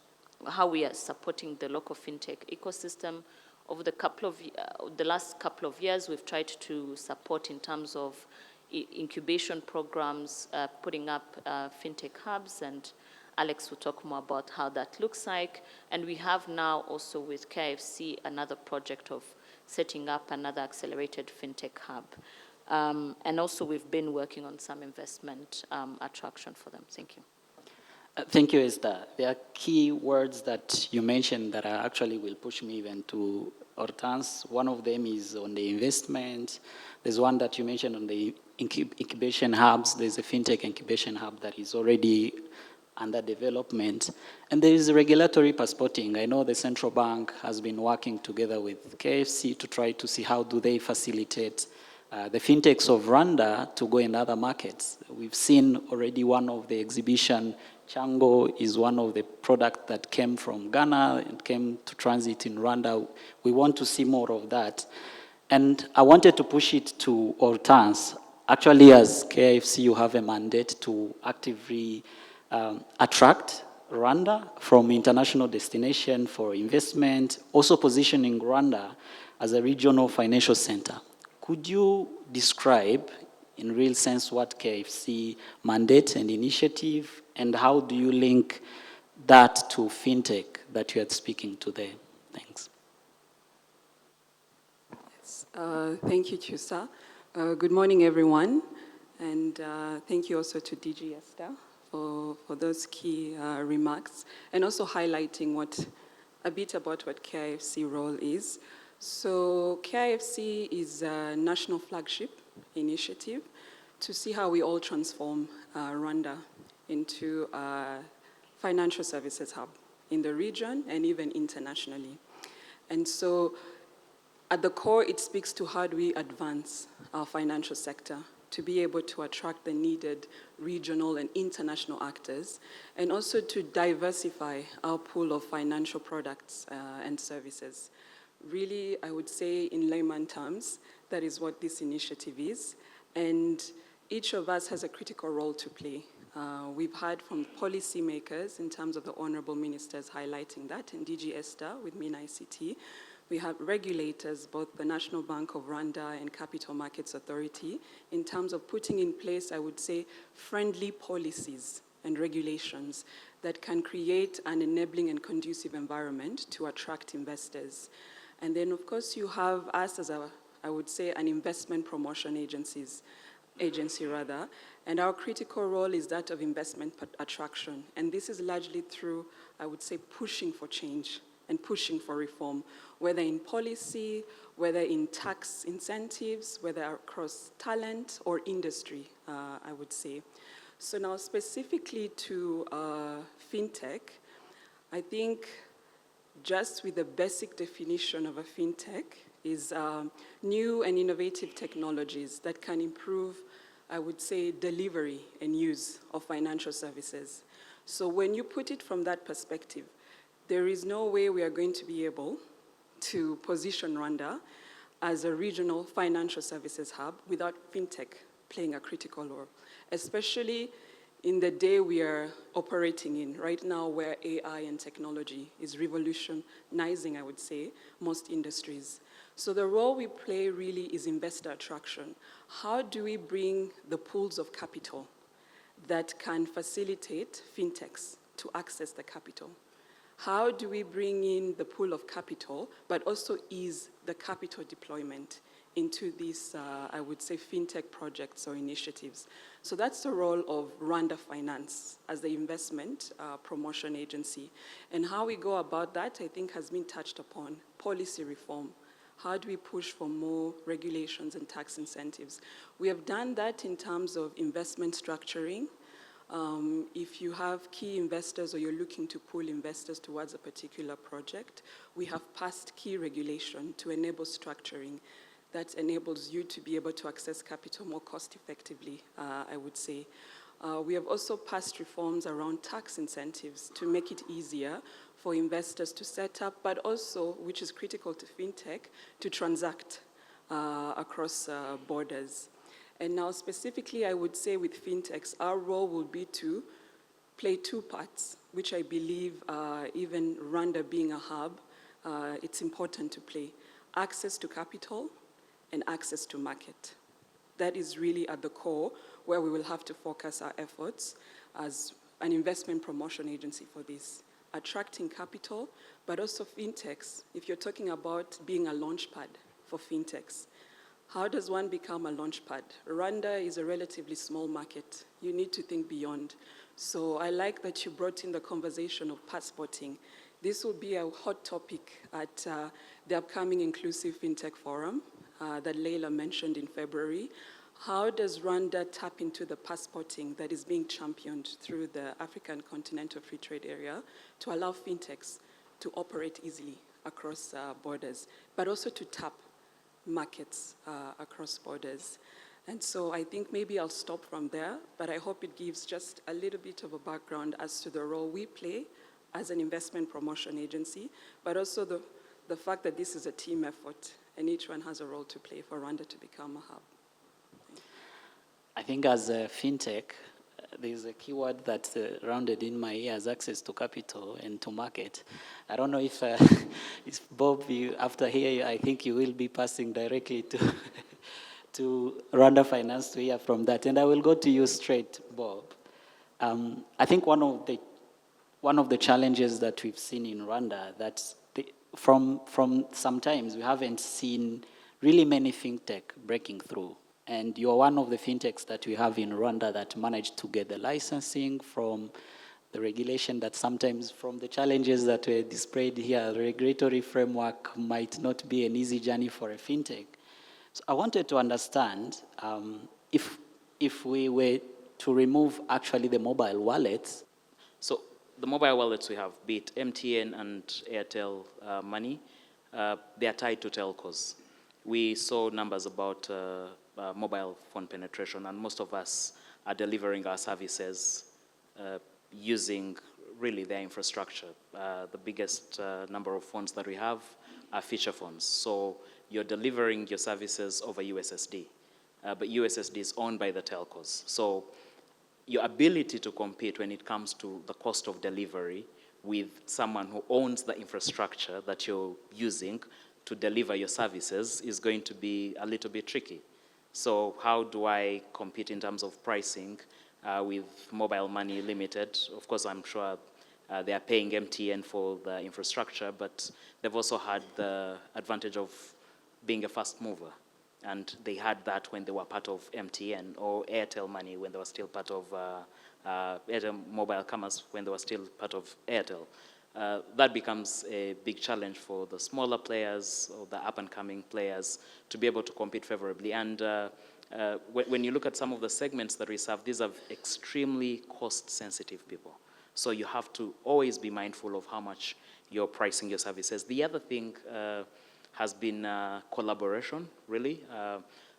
how we are supporting the local fintech ecosystem, over the last couple of years, we've tried to support in terms of incubation programs, putting up fintech hubs, and Alex will talk more about how that looks like. And we have now also with 𝗂𝘶 another project of setting up another accelerated fintech hub. And also we've been working on some investment attraction for them. Thank you.
Thank you, Esther. There are key words that you mentioned that actually will push me even to 𝗏𝘂𝘁𝗶. One of them is on the investment. There's one that you mentioned on the incubation hubs. There's a fintech incubation hub that is already under development. And there is regulatory passporting. I know the central bank has been working together with 𝗂𝘶 to try to see how do they facilitate the fintechs of Rwanda to go in other markets. We've seen already one of the exhibition, 𝗏𝘂𝘁𝗶 is one of the products that came from Ghana and came to transit in Rwanda. We want to see more of that. And I wanted to push it to 𝗏𝘂𝘁𝗶. Actually, as 𝗂𝘶, you have a mandate to actively attract Rwanda from international destination for investment, also positioning Rwanda as a regional financial center. Could you describe in real sense what 𝗂𝘶 mandate and initiative, and how do you link that to fintech that you are speaking today? Thanks.
Yes, thank you, Chusa. Good morning, everyone. And thank you also to DG Esther for those key remarks, and also highlighting a bit about what 𝗂𝘶 role is. So 𝗂𝘶 is a national flagship initiative to see how we all transform Rwanda into a financial services hub in the region and even internationally. And so at the core, it speaks to how do we advance our financial sector to be able to attract the needed regional and international actors, and also to diversify our pool of financial products and services. Really, I would say in layman terms, that is what this initiative is. And each of us has a critical role to play. We've heard from policymakers in terms of the honorable ministers highlighting that, and DG Esther with MENA ICT. We have regulators, both the National Bank of Rwanda and Capital Markets Authority, in terms of putting in place, I would say, friendly policies and regulations that can create an enabling and conducive environment to attract investors. And then, of course, you have us as I would say, an investment promotion agency, and our critical role is that of investment attraction. And this is largely through, I would say, pushing for change and pushing for reform, whether in policy, whether in tax incentives, whether across talent or industry, I would say. So now specifically to fintech, I think just with the basic definition of a fintech is new and innovative technologies that can improve, I would say, delivery and use of financial services. So when you put it from that perspective, there is no way we are going to be able to position Rwanda as a regional financial services hub without fintech playing a critical role, especially in the day we are operating in right now, where AI and technology is revolutionizing, I would say, most industries. So the role we play really is investor attraction. How do we bring the pools of capital that can facilitate fintechs to access the capital? How do we bring in the pool of capital, but also ease the capital deployment into these, I would say, fintech projects or initiatives? So that's the role of Rwanda Finance as the investment promotion agency. And how we go about that, I think, has been touched upon. Policy reform. How do we push for more regulations and tax incentives? We have done that in terms of investment structuring. If you have key investors or you're looking to pull investors towards a particular project, we have passed key regulation to enable structuring. that enables you to be able to access capital more cost effectively, I would say. We have also passed reforms around tax incentives to make it easier for investors to set up, but also, which is critical to fintech, to transact across borders. And now specifically, I would say with fintechs, our role will be to play two parts, which I believe even Rwanda being a hub, it's important to play. Access to capital and access to market. That is really at the core where we will have to focus our efforts as an investment promotion agency for this. Attracting capital, but also fintechs. If you're talking about being a launchpad for fintechs, how does one become a launchpad? Rwanda is a relatively small market. You need to think beyond. So I like that you brought in the conversation of passporting. This will be a hot topic at the upcoming Inclusive Fintech Forum that Leila mentioned in February. How does Rwanda tap into the passporting that is being championed through the African Continental Free Trade Area to allow fintechs to operate easily across borders, but also to tap markets across borders? And so I think maybe I'll stop from there, but I hope it gives just a little bit of a background as to the role we play as an investment promotion agency, but also the fact that this is a team effort and each one has a role to play for Rwanda to become a hub.
I think as a fintech, there's a keyword that rounded in my ears: access to capital and to market. I don't know if Bob, after here, I think you will be passing directly to Rwanda Finance to hear from that. And I will go to you straight, Bob. I think one of the challenges that we've seen in Rwanda, that from sometimes we haven't seen really many fintech breaking through. And you're one of the fintechs that we have in Rwanda that managed to get the licensing from the regulation, that sometimes from the challenges that were displayed here, the regulatory framework might not be an easy journey for a fintech. So I wanted to understand if we were to remove actually the mobile wallets.
So the mobile wallets we have, be it MTN and Airtel Money, they are tied to telcos. We saw numbers about mobile phone penetration, and most of us are delivering our services using really their infrastructure. The biggest number of phones that we have are feature phones. So you're delivering your services over USSD, but USSD is owned by the telcos. So your ability to compete when it comes to the cost of delivery with someone who owns the infrastructure that you're using to deliver your services is going to be a little bit tricky. So how do I compete in terms of pricing with Mobile Money Limited? Of course, I'm sure they are paying MTN for the infrastructure, but they've also had the advantage of being a fast mover. And they had that when they were part of MTN, or Airtel Money when they were still part of Airtel Mobile Commerce when they were still part of Airtel. That becomes a big challenge for the smaller players or the up-and-coming players to be able to compete favorably. And when you look at some of the segments that we serve, these are extremely cost-sensitive people. So you have to always be mindful of how much you're pricing your services. The other thing has been collaboration, really.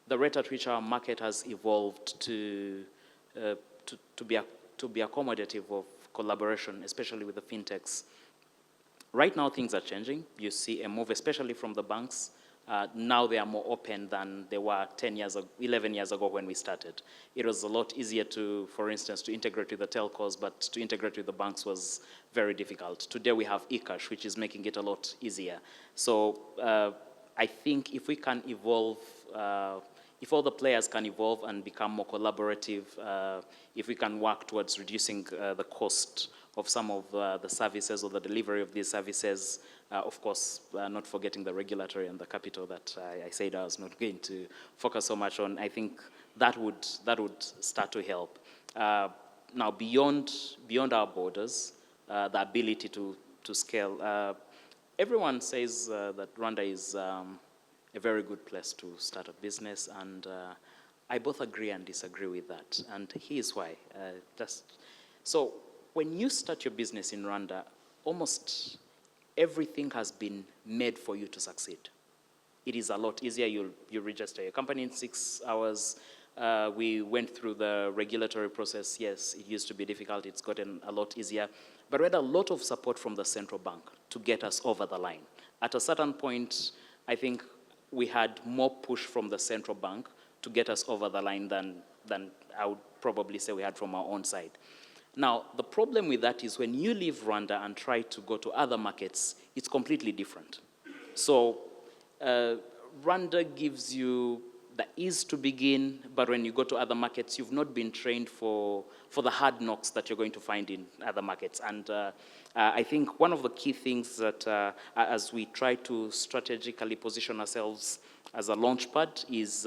The rate at which our market has evolved to be accommodative of collaboration, especially with the fintechs. Right now, things are changing. You see a move, especially from the banks. Now they are more open than they were 11 years ago when we started. It was a lot easier to, for instance, to integrate with the telcos, but to integrate with the banks was very difficult. Today we have eCash, which is making it a lot easier. So I think if we can evolve, if all the players can evolve and become more collaborative, if we can work towards reducing the cost of some of the services or the delivery of these services, of course, not forgetting the regulatory and the capital that I said I was not going to focus so much on, I think that would start to help. Now, beyond our borders, the ability to scale, everyone says that Rwanda is a very good place to start a business, and I both agree and disagree with that, and here's why. So when you start your business in Rwanda, almost everything has been made for you to succeed. it is a lot easier. You register your company in 6 hours. We went through the regulatory process. Yes, it used to be difficult. It's gotten a lot easier. But we had a lot of support from the central bank to get us over the line. At a certain point, I think we had more push from the central bank to get us over the line than I would probably say we had from our own side. Now, the problem with that is when you leave Rwanda and try to go to other markets, it's completely different. So Rwanda gives you the ease to begin, but when you go to other markets, you've not been trained for the hard knocks that you're going to find in other markets. And I think one of the key things that as we try to strategically position ourselves as a launchpad is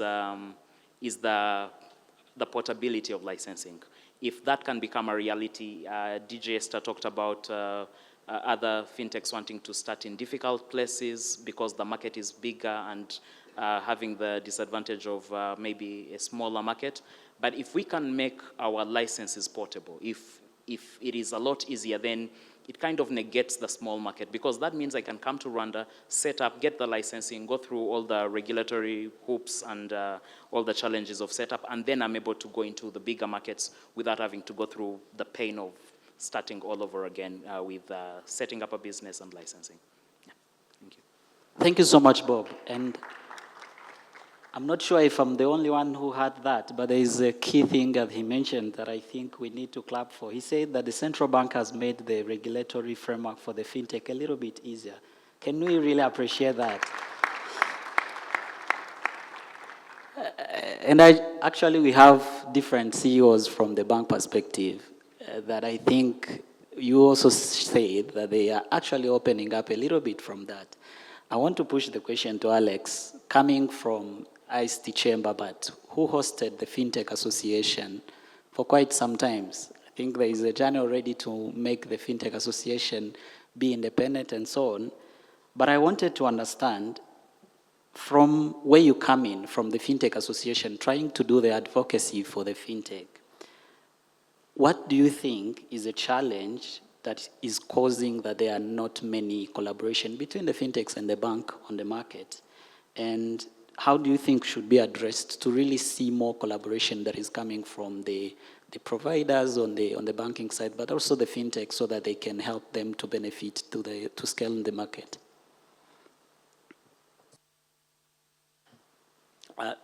the portability of licensing. If that can become a reality, DJ Esther talked about other fintechs wanting to start in difficult places because the market is bigger and having the disadvantage of maybe a smaller market. But if we can make our licenses portable, if it is a lot easier, then it kind of negates the small market, because that means I can come to Rwanda, set up, get the licensing, go through all the regulatory hoops and all the challenges of setup, and then I'm able to go into the bigger markets without having to go through the pain of starting all over again with setting up a business and licensing. Yeah. Thank you.
Thank you so much, Bob. And I'm not sure if I'm the only one who had that, but there is a key thing that he mentioned that I think we need to clap for. He said that the central bank has made the regulatory framework for the fintech a little bit easier. Can we really appreciate that? And actually, we have different CEOs from the bank perspective that I think you also said that they are actually opening up a little bit from that. I want to push the question to Alex, coming from 𝗡𝘁𝗶𝗵, but who hosted the Fintech Association for quite some time. I think there is a journey already to make the Fintech Association be independent and so on. But I wanted to understand, from where you come in, from the Fintech Association, trying to do the advocacy for the Fintech, what do you think is a challenge that is causing that there are not many collaboration between the Fintechs and the bank on the market? And how do you think should be addressed to really see more collaboration that is coming from the providers on the banking side, but also the fintech, so that they can help them to benefit to scale in the market?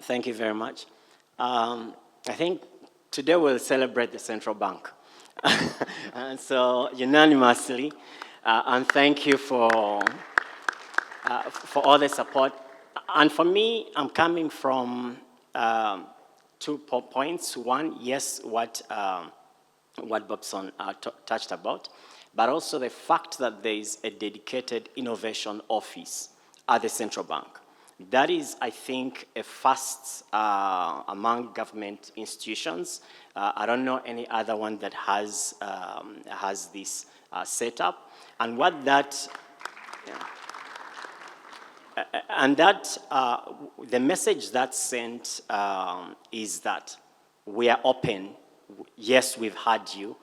Thank you very much. I think today we'll celebrate the central bank. And so unanimously, and thank you for all the support. And for me, I'm coming from 2 points. One, yes, what Bobson touched about, but also the fact that there is a dedicated innovation office at the central bank. That is, I think, a first among government institutions. I don't know any other one that has this setup. And what that... Yeah. And that, the message that's sent is that we are open. Yes, we've had you.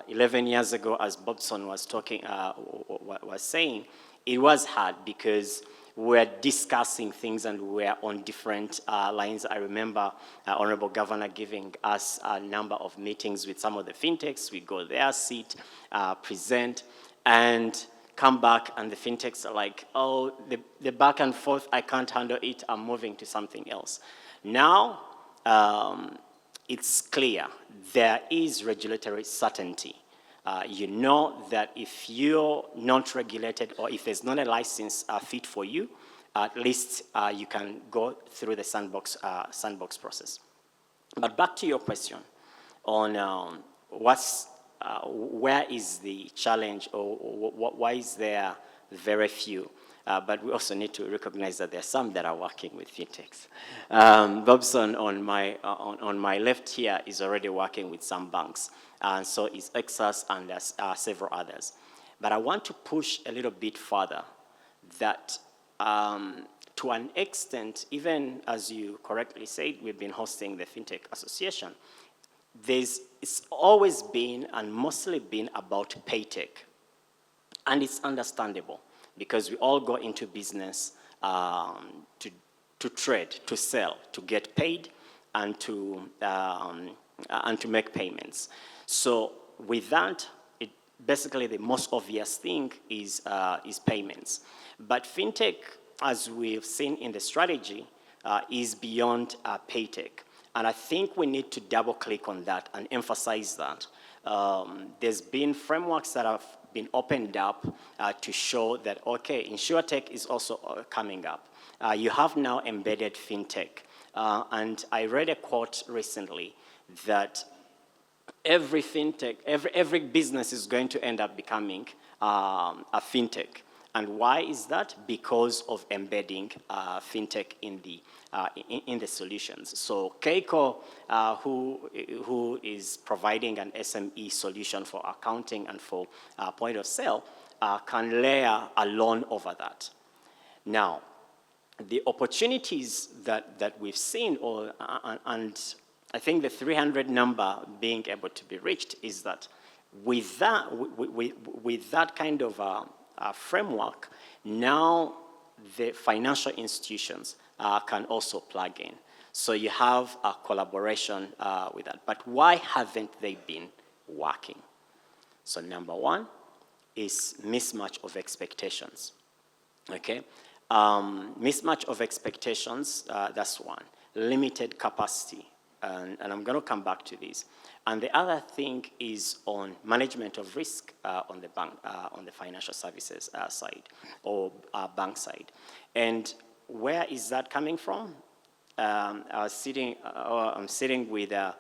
11 years ago, as Bobson was talking, was saying, it was hard because we're discussing things and we're on different lines. I remember Honorable Governor giving us a number of meetings with some of the fintechs. We go there, sit, present, and come back, and the fintechs are like, oh, the back and forth, I can't handle it, I'm moving to something else. Now, it's clear, there is regulatory certainty. You know that if you're not regulated or if there's not a license fit for you, at least you can go through the sandbox process. But back to your question on where is the challenge, or why is there very few? But we also need to recognize that there are some that are working with fintechs. Bobson on my left here is already working with some banks, and so is Exas and several others. But I want to push a little bit further that to an extent, even as you correctly said, we've been hosting the Fintech Association. It's always been and mostly been about paytech. And it's understandable because we all go into business to trade, to sell, to get paid, and to make payments. So with that, basically the most obvious thing is payments. But fintech, as we've seen in the strategy, is beyond paytech. And I think we need to double click on that and emphasize that. There's been frameworks that have been opened up to show that, okay, insurtech is also coming up. You have now embedded fintech. And I read a quote recently that every fintech, every business is going to end up becoming a fintech. And why is that? Because of embedding fintech in the solutions. So 𝗡𝗂𝗁, who is providing an SME solution for accounting and for point of sale, can layer a loan over that. Now, the opportunities that we've seen, and I think the 300 number being able to be reached, is that with that kind of framework, now the financial institutions can also plug in. So you have a collaboration with that. But why haven't they been working? So number one is mismatch of expectations. Okay? Mismatch of expectations, that's one. Limited capacity, and I'm going to come back to this. And the other thing is on management of risk on the bank, on the financial services side or bank side. And where is that coming from? I'm sitting with a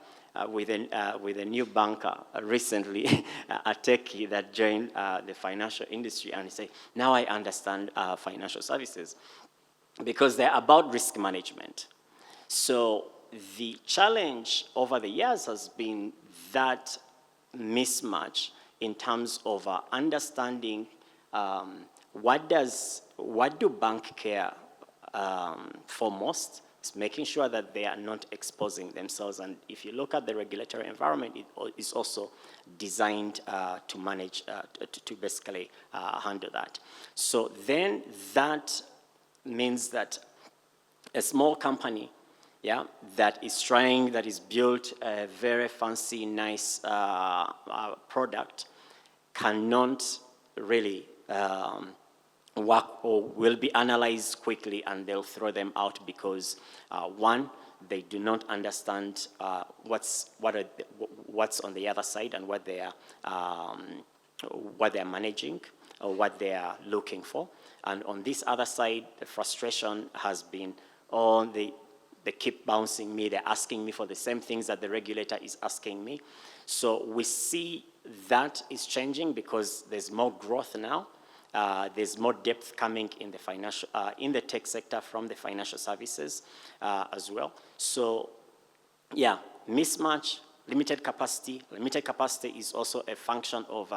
new banker recently, a techie that joined the financial industry, and he said, now I understand financial services, because they're about risk management. So the challenge over the years has been that mismatch in terms of understanding what do banks care for most. It's making sure that they are not exposing themselves. And if you look at the regulatory environment, it is also designed to manage, to basically handle that. So then that means that a small company, yeah, that is built a very fancy, nice product cannot really work, or will be analyzed quickly, and they'll throw them out because one, they do not understand what's on the other side and what they're managing or what they are looking for. And on this other side, the frustration has been, they keep bouncing me, they're asking me for the same things that the regulator is asking me. So we see that is changing because there's more growth now. There's more depth coming in the financial, in the tech sector from the financial services as well. So yeah, mismatch, limited capacity. Limited capacity is also a function of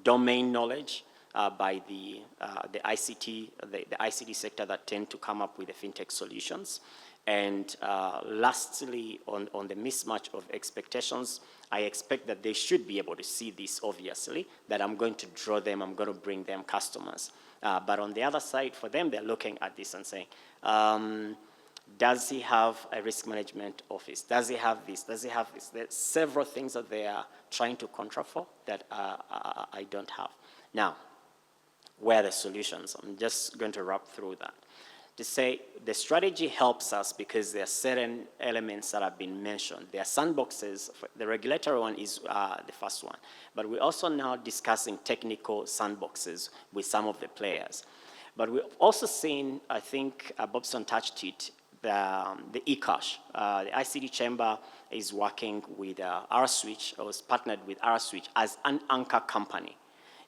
domain knowledge by the ICT sector that tend to come up with the fintech solutions. And lastly, on the mismatch of expectations, I expect that they should be able to see this, obviously, that I'm going to draw them, I'm going to bring them customers. But on the other side, for them, they're looking at this and saying, does he have a risk management office? Does he have this? Does he have this? There's several things that they are trying to contract for that I don't have. Now, where are the solutions? I'm just going to wrap through that. To say the strategy helps us because there are certain elements that have been mentioned. There are sandboxes. The regulatory one is the first one. But we're also now discussing technical sandboxes with some of the players. But we've also seen, I think Bobson touched it, the eCash. The ICT chamber is working with 𝗓𝘗switch, or is partnered with 𝗓𝘗switch as an anchor company.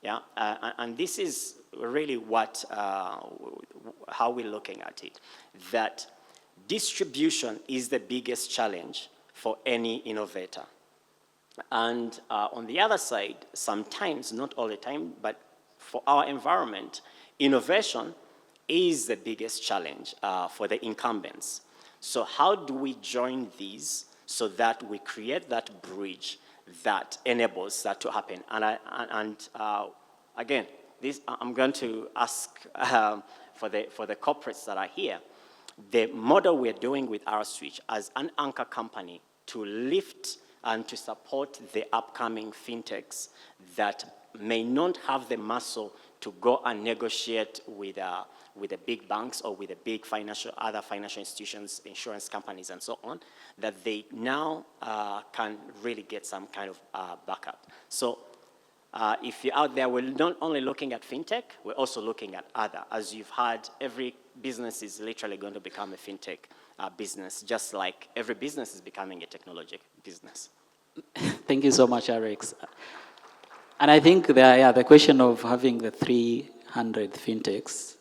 Yeah, and this is really what, how we're looking at it, that distribution is the biggest challenge for any innovator. And on the other side, sometimes, not all the time, but for our environment, innovation is the biggest challenge for the incumbents. So how do we join these so that we create that bridge that enables that to happen? And again, I'm going to ask for the corporates that are here, the model we're doing with 𝗹𝘂 as an anchor company to lift and to support the upcoming fintechs that may not have the muscle to go and negotiate with the big banks or with the big other financial institutions, insurance companies, and so on, that they now can really get some kind of backup. So if you're out there, we're not only looking at fintech, we're also looking at other. As you've heard, every business is literally going to become a fintech business, just like every business is becoming a technology business.
Thank you so much, Alex. And I think the question of having the 300 fintechs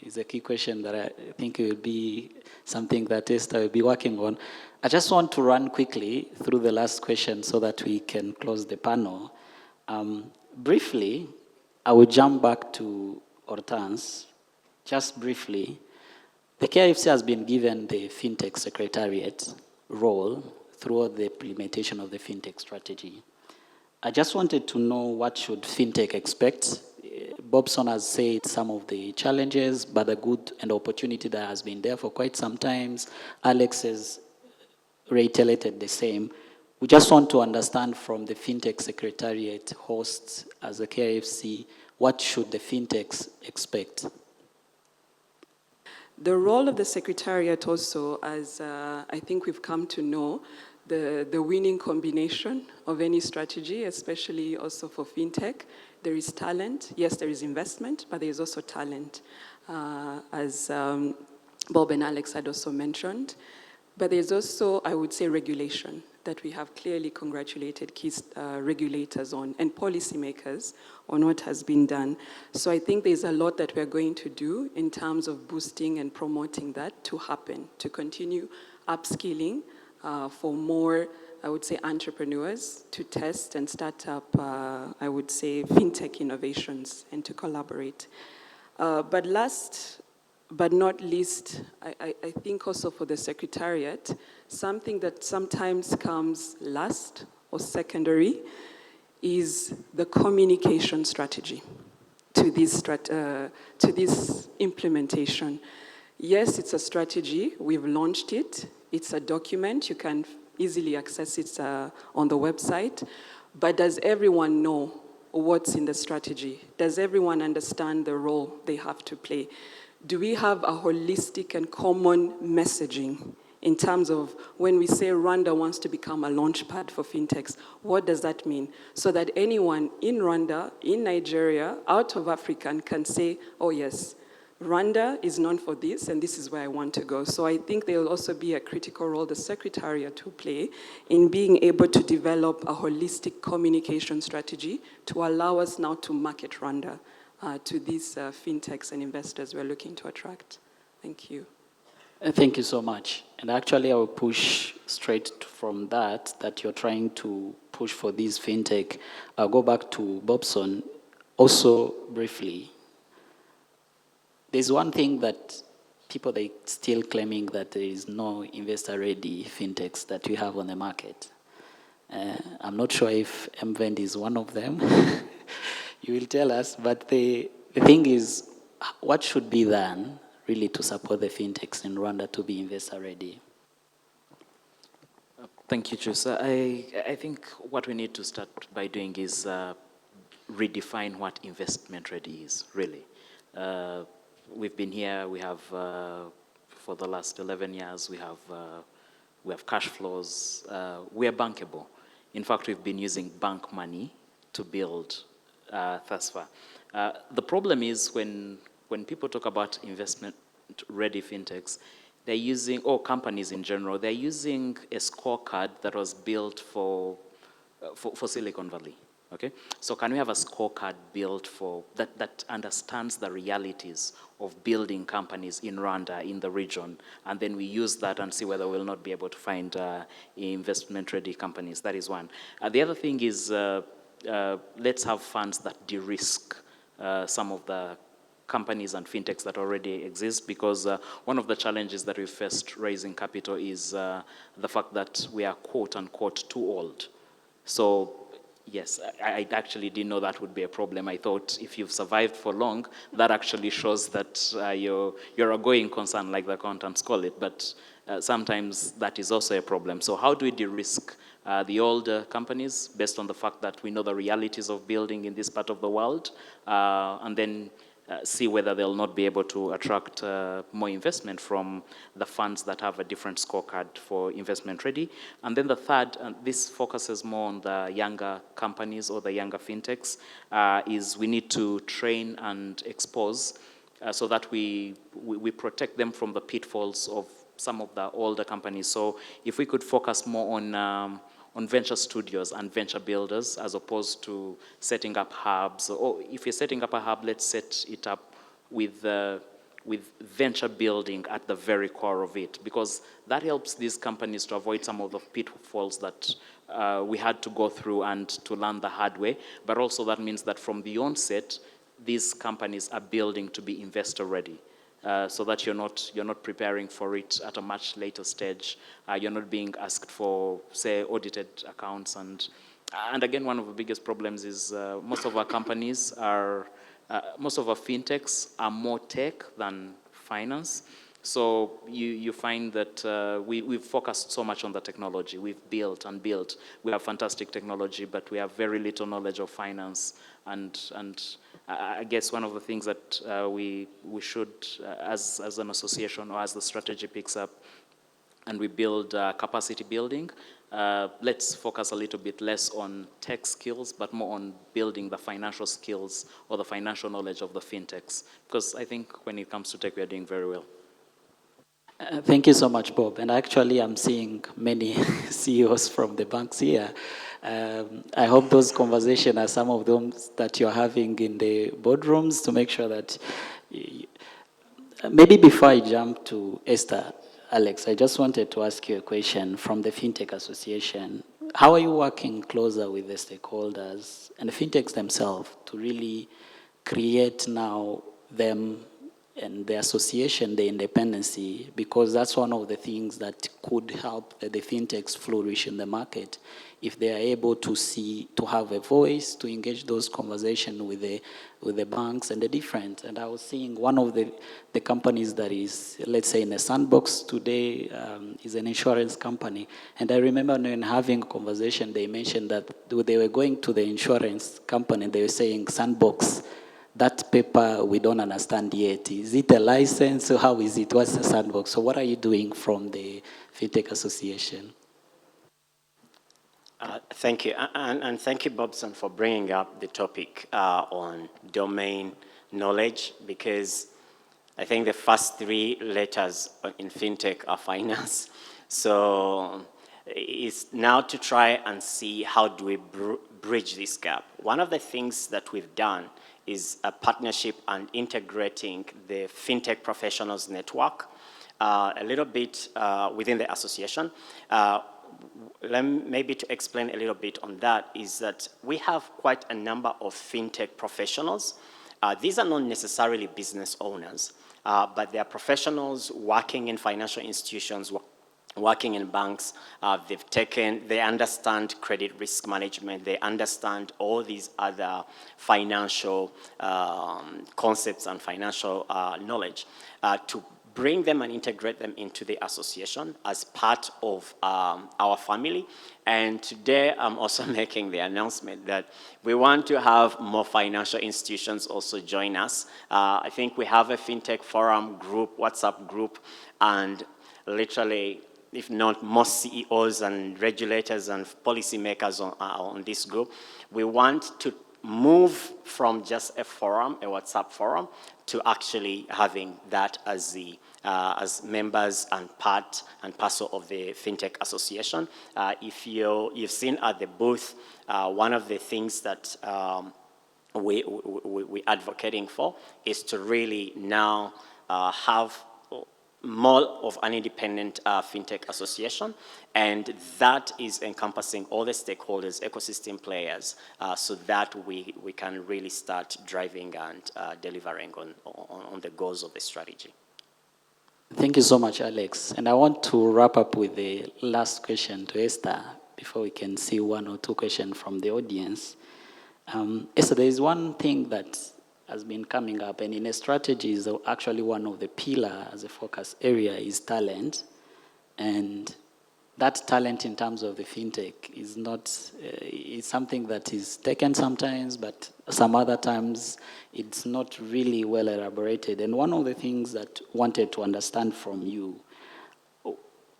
is a key question that I think will be something that Esther will be working on. I just want to run quickly through the last question so that we can close the panel. Briefly, I will jump back to Hortense, just briefly. The 𝗂𝘶 has been given the Fintech Secretariat role throughout the implementation of the Fintech strategy. I just wanted to know, what should Fintech expect? Bobson has said some of the challenges, but the good and opportunity that has been there for quite some time. Alex has reiterated the same. We just want to understand from the Fintech Secretariat hosts as a 𝗂𝘶, what should the Fintechs expect?
The role of the Secretariat also, as I think we've come to know, the winning combination of any strategy, especially also for fintech, there is talent. Yes, there is investment, but there is also talent, as Bob and Alex had also mentioned. But there's also, I would say, regulation that we have clearly congratulated key regulators on and policymakers on what has been done. So I think there's a lot that we're going to do in terms of boosting and promoting that to happen, to continue upskilling for more, I would say, entrepreneurs to test and start up, I would say, fintech innovations and to collaborate. But last but not least, I think also for the Secretariat, something that sometimes comes last or secondary is the communication strategy to this implementation. Yes, it's a strategy. We've launched it. It's a document. You can easily access it on the website. But does everyone know what's in the strategy? Does everyone understand the role they have to play? Do we have a holistic and common messaging in terms of when we say Rwanda wants to become a launchpad for fintechs, what does that mean? So that anyone in Rwanda, in Nigeria, out of Africa can say, oh yes, Rwanda is known for this, and this is where I want to go. So I think there will also be a critical role the Secretariat to play in being able to develop a holistic communication strategy to allow us now to market Rwanda to these fintechs and investors we're looking to attract. Thank you.
Thank you so much. And actually, I will push straight from that you're trying to push for this fintech. I'll go back to Bobson. Also, briefly, there's one thing that people, they still claiming that there is no investor-ready fintechs that we have on the market. I'm not sure if 𝗹𝘂 is one of them. You will tell us, but the thing is, what should be done really to support the fintechs in Rwanda to be investor-ready?
Thank you, Chusa. I think what we need to start by doing is redefine what investment-ready is, really. We've been here, we have, for the last 11 years, we have cash flows, we are bankable. In fact, we've been using bank money to build thus far. The problem is when people talk about investment-ready fintechs, they're using, or companies in general, they're using a scorecard that was built for Silicon Valley. Okay, so can we have a scorecard built for that understands the realities of building companies in Rwanda, in the region, and then we use that and see whether we'll not be able to find investment-ready companies? That is one. The other thing is let's have funds that de-risk some of the companies and fintechs that already exist, because one of the challenges that we faced raising capital is the fact that we are quote-unquote too old. So Yes, I actually didn't know that would be a problem. I thought if you've survived for long, that actually shows that you're a going concern, like the accountants call it, but sometimes that is also a problem. So how do we de-risk the older companies based on the fact that we know the realities of building in this part of the world, and then see whether they'll not be able to attract more investment from the funds that have a different scorecard for investment ready. And then the third, and this focuses more on the younger companies or the younger fintechs, is we need to train and expose so that we protect them from the pitfalls of some of the older companies. So if we could focus more on venture studios and venture builders as opposed to setting up hubs. Or if you're setting up a hub, let's set it up with venture building at the very core of it, because that helps these companies to avoid some of the pitfalls that we had to go through and to learn the hard way. But also that means that from the onset, these companies are building to be investor ready. So that you're not preparing for it at a much later stage. You're not being asked for, say, audited accounts. And again, one of the biggest problems is most of our companies are, most of our fintechs are more tech than finance. So you find that we've focused so much on the technology. We've built and built. We have fantastic technology, but we have very little knowledge of finance. And I guess one of the things that we should, as an association or as the strategy picks up and we build capacity building, let's focus a little bit less on tech skills, but more on building the financial skills or the financial knowledge of the fintechs. Because I think when it comes to tech, we are doing very well.
Thank you so much, Bob. And actually, I'm seeing many CEOs from the banks here. I hope those conversations are some of them that you're having in the boardrooms to make sure that... Maybe before I jump to Esther, Alex, I just wanted to ask you a question from the Fintech Association. How are you working closer with the stakeholders and the fintechs themselves to really create now them and the association, the independency, because that's one of the things that could help the fintechs flourish in the market if they are able to have a voice, to engage those conversations with the banks and the different. And I was seeing one of the companies that is, let's say, in a sandbox today is an insurance company. And I remember when having a conversation, they mentioned that they were going to the insurance company, they were saying, sandbox, that paper we don't understand yet. Is it a license or how is it? What's the sandbox? So what are you doing from the Fintech Association?
Thank you. And thank you, Bobson, for bringing up the topic on domain knowledge, because I think the first three letters in fintech are finance. So it's now to try and see how do we bridge this gap. One of the things that we've done is a partnership and integrating the fintech professionals network a little bit within the association. Maybe to explain a little bit on that is that we have quite a number of fintech professionals. These are not necessarily business owners, but they are professionals working in financial institutions, working in banks. They understand credit risk management, they understand all these other financial concepts and financial knowledge to bring them and integrate them into the association as part of our family. And today I'm also making the announcement that we want to have more financial institutions also join us. I think we have a FinTech Forum group, WhatsApp group, and literally, if not most CEOs and regulators and policymakers on this group. We want to move from just a forum, a WhatsApp forum, to actually having that as the as members and part and parcel of the FinTech Association. If you've seen at the booth, one of the things that we're advocating for is to really now have more of an independent FinTech association, and that is encompassing all the stakeholders, ecosystem players, so that we can really start driving and delivering on the goals of the strategy.
Thank you so much, Alex. And I want to wrap up with the last question to Esther, before we can see one or two questions from the audience. So there is one thing that has been coming up, and in a strategy is actually one of the pillars as a focus area is talent. And that talent in terms of the fintech is not, it's something that is taken sometimes, but some other times it's not really well elaborated. And one of the things that I wanted to understand from you,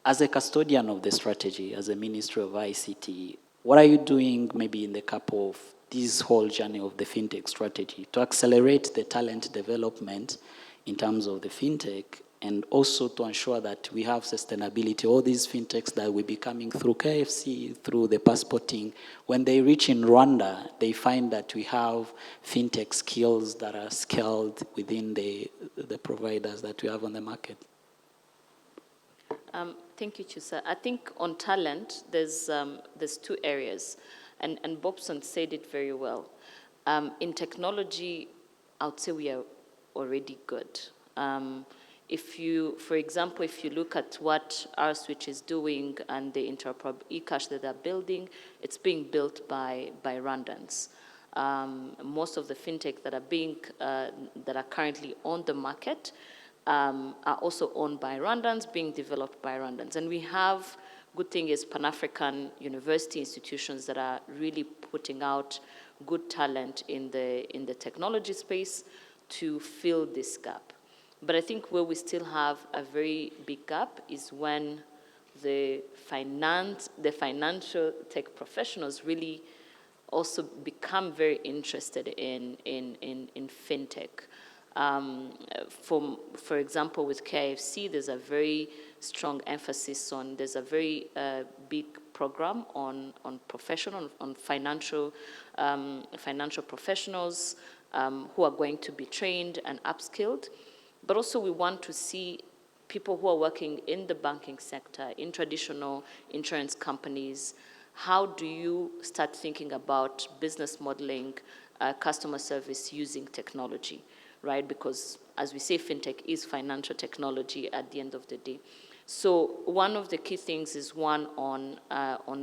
as a custodian of the strategy, as a Ministry of ICT, what are you doing maybe in the cup of this whole journey of the fintech strategy to accelerate the talent development in terms of the fintech, and also to ensure that we have sustainability? All these fintechs that will be coming through KFC, through the passporting, when they reach in Rwanda, they find that we have fintech skills that are scaled within the providers that we have on the market.
Thank you, Chusa. I think on talent, there's two areas, and Bobson said it very well. In technology, I would say we are already good. If you, for example, if you look at what 𝗏𝘂 is doing and the interoperable eCash that they're building, it's being built by Rwandans. Most of the fintech that are currently on the market are also owned by Rwandans, being developed by Rwandans. And we have, good thing is, Pan-African university institutions that are really putting out good talent in the technology space to fill this gap. But I think where we still have a very big gap is when the financial tech professionals really also become very interested in fintech. For example, with KFC, there's a very strong emphasis on, there's a very big program on financial professionals who are going to be trained and upskilled. But also we want to see people who are working in the banking sector, in traditional insurance companies. How do you start thinking about business modeling, customer service using technology, right? Because as we say, fintech is financial technology at the end of the day. So one of the key things is one on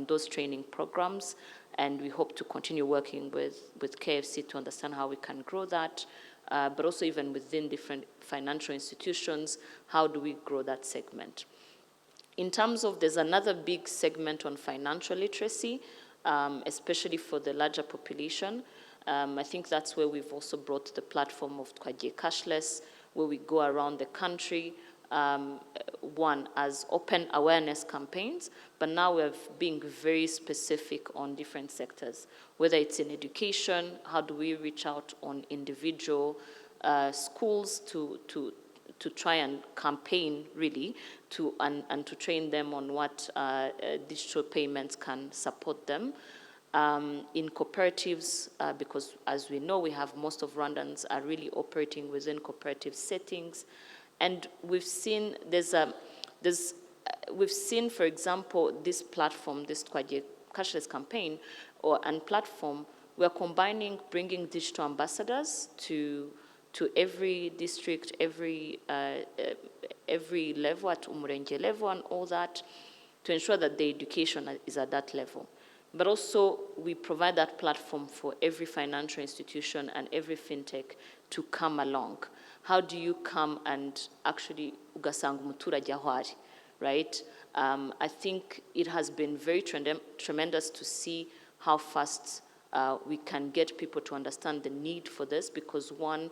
those training programs, and we hope to continue working with KFC to understand how we can grow that. But also even within different financial institutions, how do we grow that segment? In terms of, there's another big segment on financial literacy, especially for the larger population. I think that's where we've also brought the platform of 𝗏𝘁𝗶𝘁 Cashless, where we go around the country, one, as open awareness campaigns, but now we're being very specific on different sectors. Whether it's in education, how do we reach out on individual schools to try and campaign, really, and to train them on what digital payments can support them. In cooperatives, because as we know, we have most of Rwandans are really operating within cooperative settings. And we've seen we've seen, for example, this platform, this 𝗏𝘁𝗶𝘁 Cashless campaign and platform, we're combining, bringing digital ambassadors to every district, every level, at umurenge level and all that, to ensure that the education is at that level. But also, we provide that platform for every financial institution and every fintech to come along. How do you come and actually ugasanga umuturage aho ari, right? I think it has been very tremendous to see how fast we can get people to understand the need for this, because one,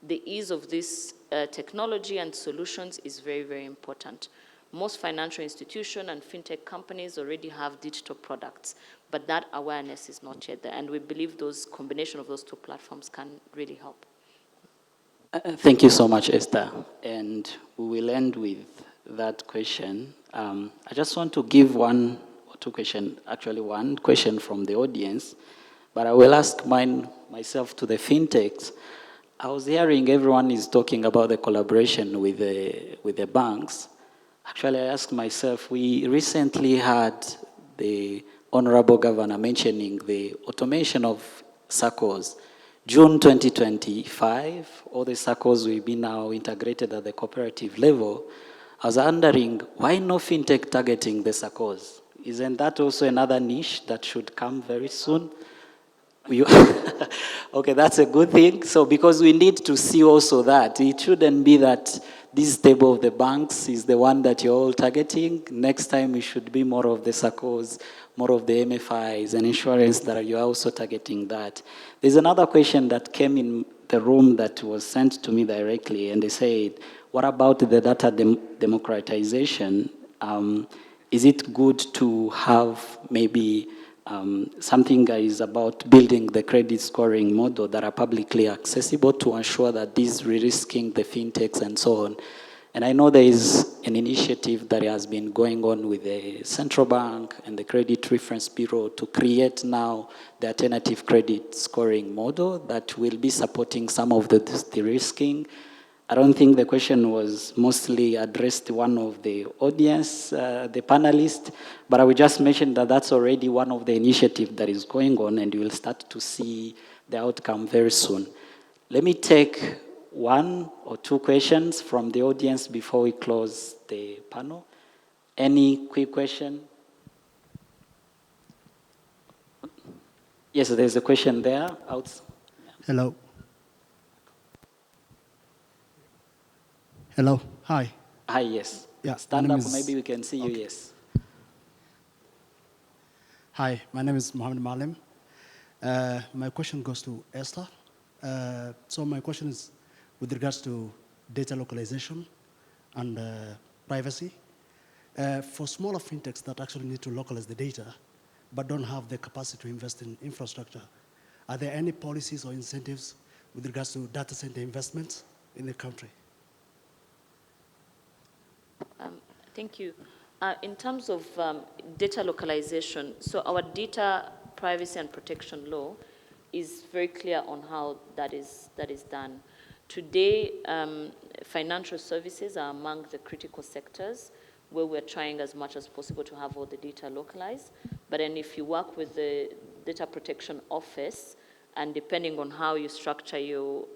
the ease of this technology and solutions is very, very important. Most financial institutions and fintech companies already have digital products, but that awareness is not yet there. And we believe those combination of those two platforms can really help.
Thank you so much, Esther. And we will end with that question. I just want to give one or two questions, actually one question from the audience, but I will ask myself to the fintechs. I was hearing everyone is talking about the collaboration with the banks. Actually, I asked myself, we recently had the Honorable Governor mentioning the automation of SACCOs. June 2025, all the SACCOs will be now integrated at the cooperative level. I was wondering, why no fintech targeting the SACCOs? Isn't that also another niche that should come very soon? Okay, that's a good thing. So because we need to see also that it shouldn't be that this table of the banks is the one that you're all targeting. Next time it should be more of the SACCOs, more of the MFIs and insurance that you're also targeting that. There's another question that came in the room that was sent to me directly, and they said, what about the data democratization? Is it good to have maybe something that is about building the credit scoring model that are publicly accessible to ensure that these re-risking the fintechs and so on? And I know there is an initiative that has been going on with the central bank and the Credit Reference Bureau to create now the alternative credit scoring model that will be supporting some of the de-risking. I don't think the question was mostly addressed to one of the audience, the panelists, but I will just mention that that's already one of the initiatives that is going on, and you will start to see the outcome very soon. Let me take one or two questions from the audience before we close the panel. Any quick question? Yes, there's a question there.
Hello. Hello. Hi.
Hi, yes.
Yeah,
Stand up, maybe we can see you, yes.
Hi, my name is Mohammed Malim. My question goes to Esther. So my question is with regards to data localization and privacy. For smaller fintechs that actually need to localize the data but don't have the capacity to invest in infrastructure, are there any policies or incentives with regards to data center investments in the country?
Thank you. In terms of data localization, so our data privacy and protection law is very clear on how that is done. Today, financial services are among the critical sectors where we're trying as much as possible to have all the data localized. But then if you work with the Data Protection Office, and depending on how you structure your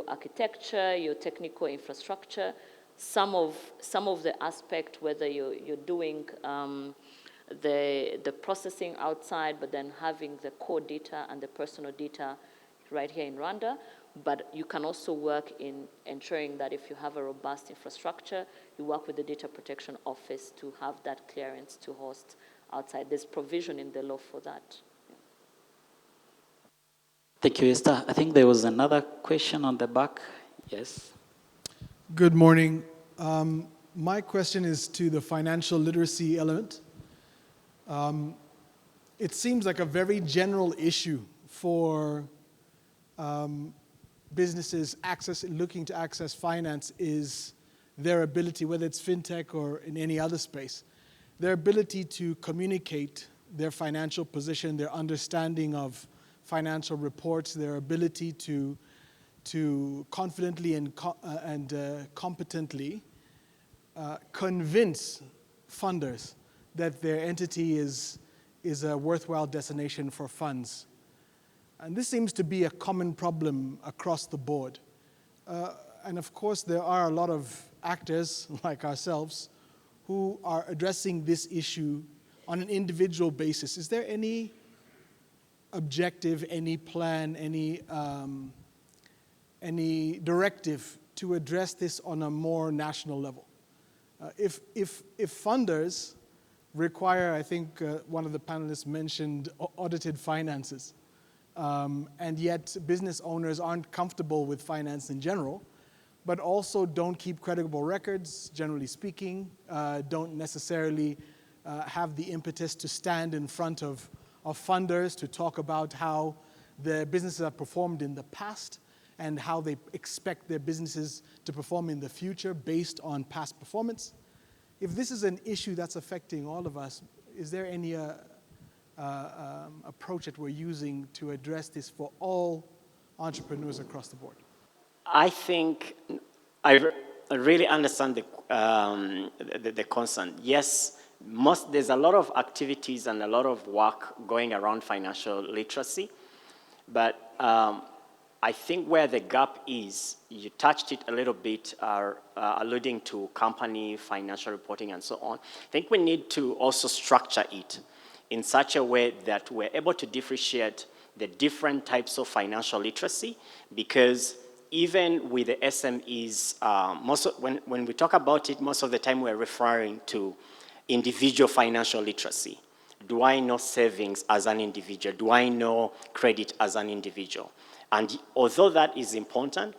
architecture, your technical infrastructure, some of the aspect, whether you're doing the processing outside, but then having the core data and the personal data right here in Rwanda, but you can also work in ensuring that if you have a robust infrastructure, you work with the Data Protection Office to have that clearance to host outside. There's provision in the law for that.
Thank you, Esther. I think there was another question on the back. Yes.
Good morning. My question is to the financial literacy element. It seems like a very general issue for businesses looking to access finance is their ability, whether it's fintech or in any other space, their ability to communicate their financial position, their understanding of financial reports, their ability to confidently and competently convince funders that their entity is a worthwhile destination for funds. And this seems to be a common problem across the board. And of course, there are a lot of actors like ourselves who are addressing this issue on an individual basis. Is there any objective, any plan, any directive to address this on a more national level? If funders require, I think one of the panelists mentioned audited finances, and yet business owners aren't comfortable with finance in general, but also don't keep credible records, generally speaking, don't necessarily have the impetus to stand in front of funders to talk about how the businesses have performed in the past and how they expect their businesses to perform in the future based on past performance. If this is an issue that's affecting all of us, is there any approach that we're using to address this for all entrepreneurs across the board?
I think I really understand the concern. Yes, there's a lot of activities and a lot of work going around financial literacy, but I think where the gap is, you touched it a little bit, alluding to company financial reporting and so on. I think we need to also structure it in such a way that we're able to differentiate the different types of financial literacy, because even with the SMEs, when we talk about it, most of the time we're referring to individual financial literacy. Do I know savings as an individual? Do I know credit as an individual? And although that is important,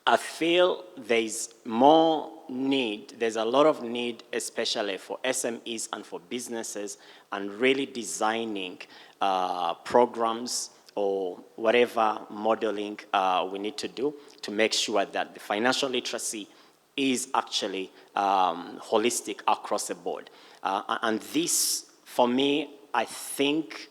I feel there's more need, there's a lot of need, especially for SMEs and for businesses, and really designing programs or whatever modeling we need to do to make sure that the financial literacy is actually holistic across the board. And this, for me, I think,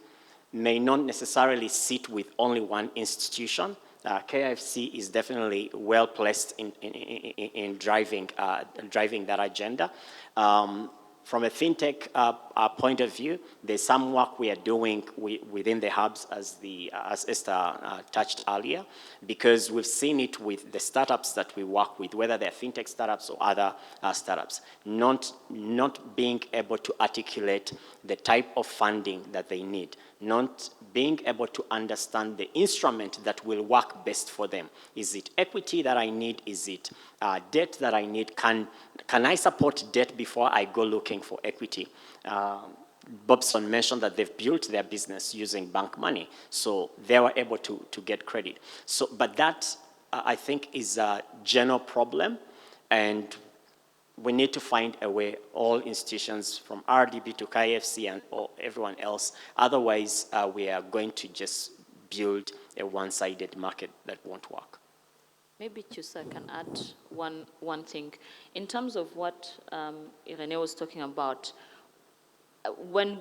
may not necessarily sit with only one institution. KIFC is definitely well placed in driving that agenda. From a fintech point of view, there's some work we are doing within the hubs, as Esther touched earlier, because we've seen it with the startups that we work with, whether they're fintech startups or other startups, not being able to articulate the type of funding that they need, not being able to understand the instrument that will work best for them. Is it equity that I need? Is it debt that I need? Can I support debt before I go looking for equity? Bobson mentioned that they've built their business using bank money, so they were able to get credit. So, but that, I think, is a general problem, and we need to find a way, all institutions from RDB to KIFC and everyone else. Otherwise, we are going to just build a one-sided market that won't work.
Maybe Chusa can add one thing. In terms of what Irene was talking about, when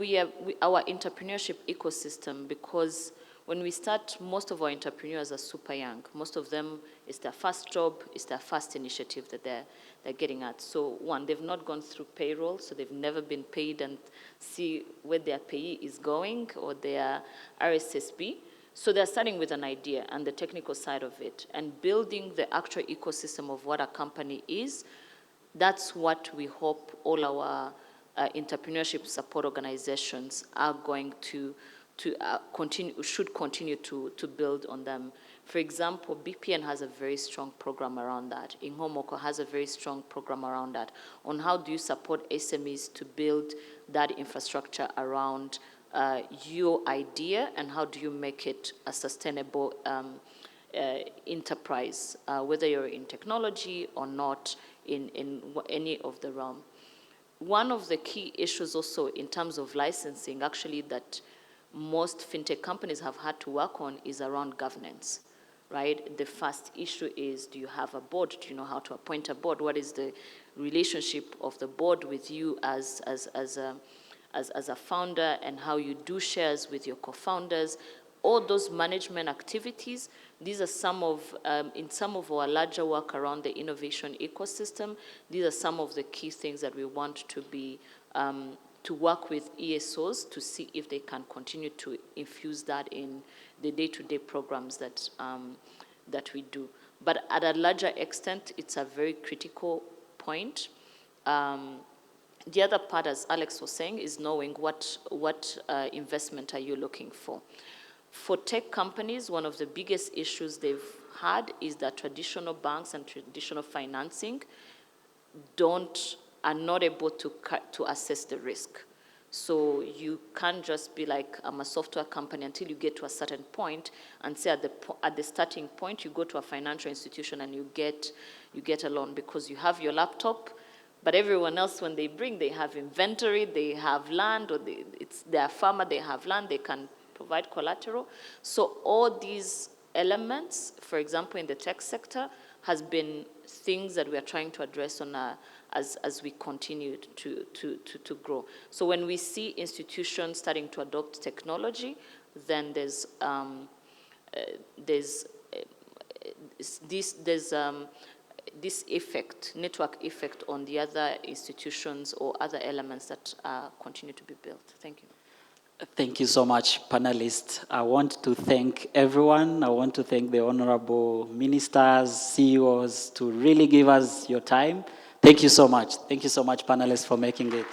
our entrepreneurship ecosystem, because when we start, most of our entrepreneurs are super young. Most of them, it's their first job, it's their first initiative that they're getting at. So one, they've not gone through payroll, so they've never been paid and see where their payee is going or their RSSB. So they're starting with an idea and the technical side of it and building the actual ecosystem of what a company is. That's what we hope all our entrepreneurship support organizations are going to should continue to build on them. For example, BPN has a very strong program around that. 𝗶𝘁𝗶𝗶 has a very strong program around that, on how do you support SMEs to build that infrastructure around your idea and how do you make it a sustainable enterprise, whether you're in technology or not in any of the realm. One of the key issues also in terms of licensing, actually, that most fintech companies have had to work on is around governance, right? The first issue is, do you have a board? Do you know how to appoint a board? What is the relationship of the board with you as a founder, and how you do shares with your co-founders? All those management activities, these are some of, in some of our larger work around the innovation ecosystem, these are some of the key things that we want to be, to work with ESOs to see if they can continue to infuse that in the day-to-day programs that, that we do. But at a larger extent, it's a very critical point. The other part, as Alex was saying, is knowing what investment are you looking for. For tech companies, one of the biggest issues they've had is that traditional banks and traditional financing are not able to assess the risk. So you can't just be like, I'm a software company until you get to a certain point and say at the starting point, you go to a financial institution and you get a loan because you have your laptop, but everyone else, when they have inventory, they have land, or they're a farmer, they have land, they can provide collateral. So all these elements, for example, in the tech sector, has been things that we are trying to address on as we continue to grow. So when we see institutions starting to adopt technology, then there's this effect, network effect on the other institutions or other elements that continue to be built. Thank you.
Thank you so much, panelists. I want to thank everyone. I want to thank the honorable ministers, CEOs, to really give us your time. Thank you so much. Thank you so much, panelists, for making it.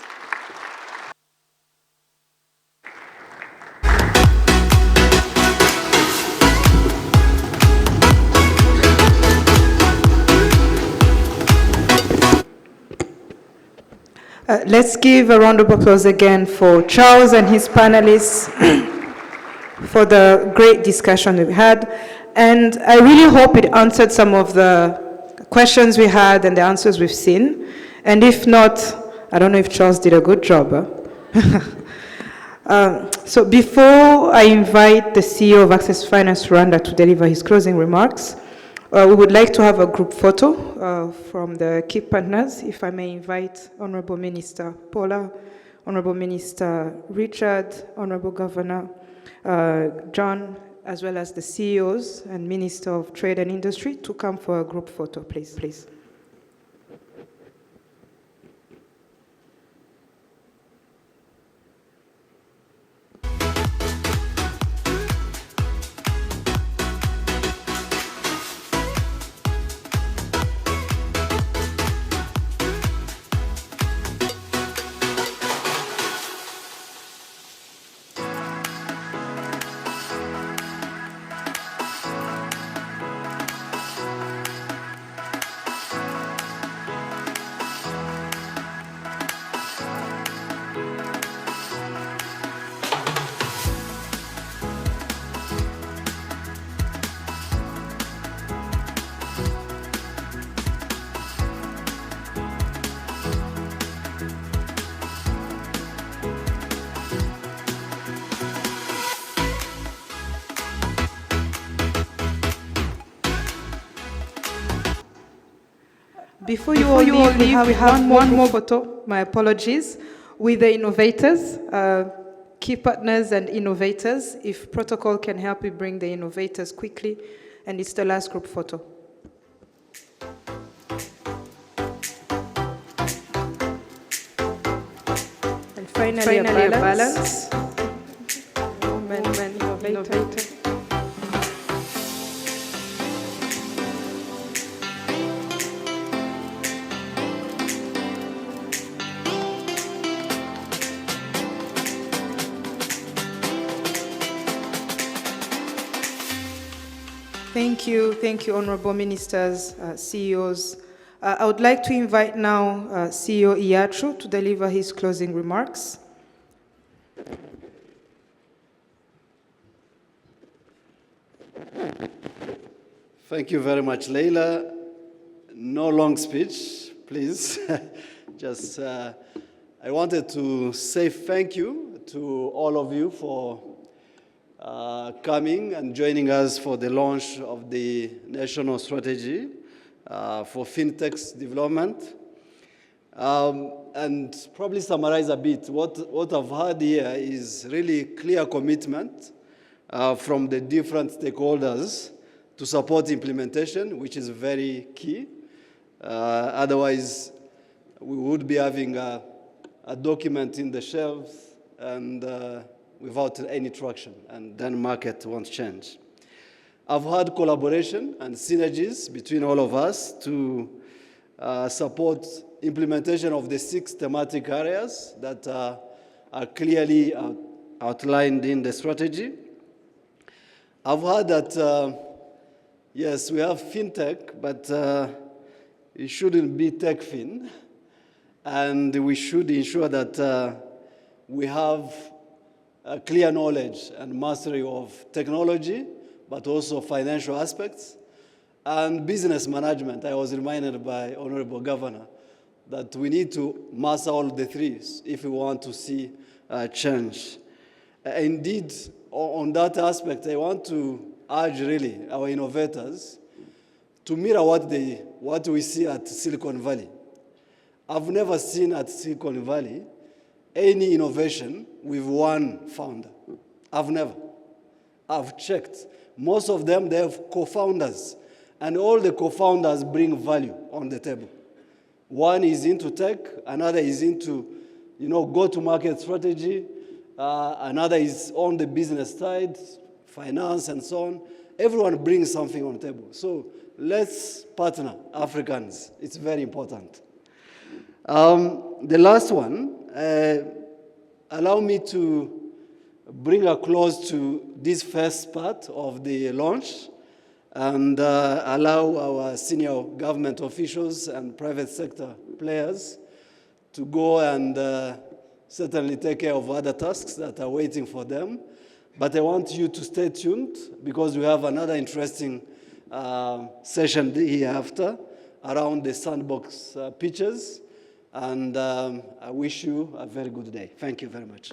Let's give a round of applause again for Charles and his panelists for the great discussion we had. And I really hope it answered some of the questions we had and the answers we've seen. And if not, I don't know if Charles did a good job. So before I invite the CEO of Access Finance Rwanda to deliver his closing remarks, we would like to have a group photo from the key partners. If I may invite Honorable Minister Paula, Honorable Minister Richard, Honorable Governor John, as well as the CEOs and Minister of Trade and Industry to come for a group photo, please. Before you all leave, we have one more photo, my apologies, with the innovators, key partners and innovators. If protocol can help me bring the innovators quickly, and it's the last group photo. And finally a balance. Woman, innovator. Thank you, honorable ministers, CEOs. I would like to invite now CEO 𝗶𝘂𝗏 to deliver his closing remarks.
Thank you very much, Leila. No long speech, please. Just, I wanted to say thank you to all of you for coming and joining us for the launch of the national strategy for fintechs development. And probably summarize a bit, what I've heard here is really clear commitment from the different stakeholders to support implementation, which is very key. Otherwise, we would be having a document in the shelves and without any traction, and then market won't change. I've had collaboration and synergies between all of us to support implementation of the 6 thematic areas that are clearly outlined in the strategy. I've heard that, yes, we have fintech, but it shouldn't be techfin, and we should ensure that we have a clear knowledge and mastery of technology, but also financial aspects, and business management. I was reminded by Honorable Governor that we need to master all the 3 if we want to see change. Indeed, on that aspect, I want to urge really our innovators to mirror what we see at Silicon Valley. I've never seen at Silicon Valley any innovation with one founder. I've checked. Most of them, they have co-founders, and all the co-founders bring value on the table. One is into tech, another is into, go-to-market strategy, another is on the business side, finance and so on. Everyone brings something on the table. So let's partner, Africans. It's very important. The last one, allow me to bring a close to this first part of the launch and allow our senior government officials and private sector players to go and certainly take care of other tasks that are waiting for them. But I want you to stay tuned because we have another interesting session here after around the sandbox pitches. And I wish you a very good day. Thank you very much.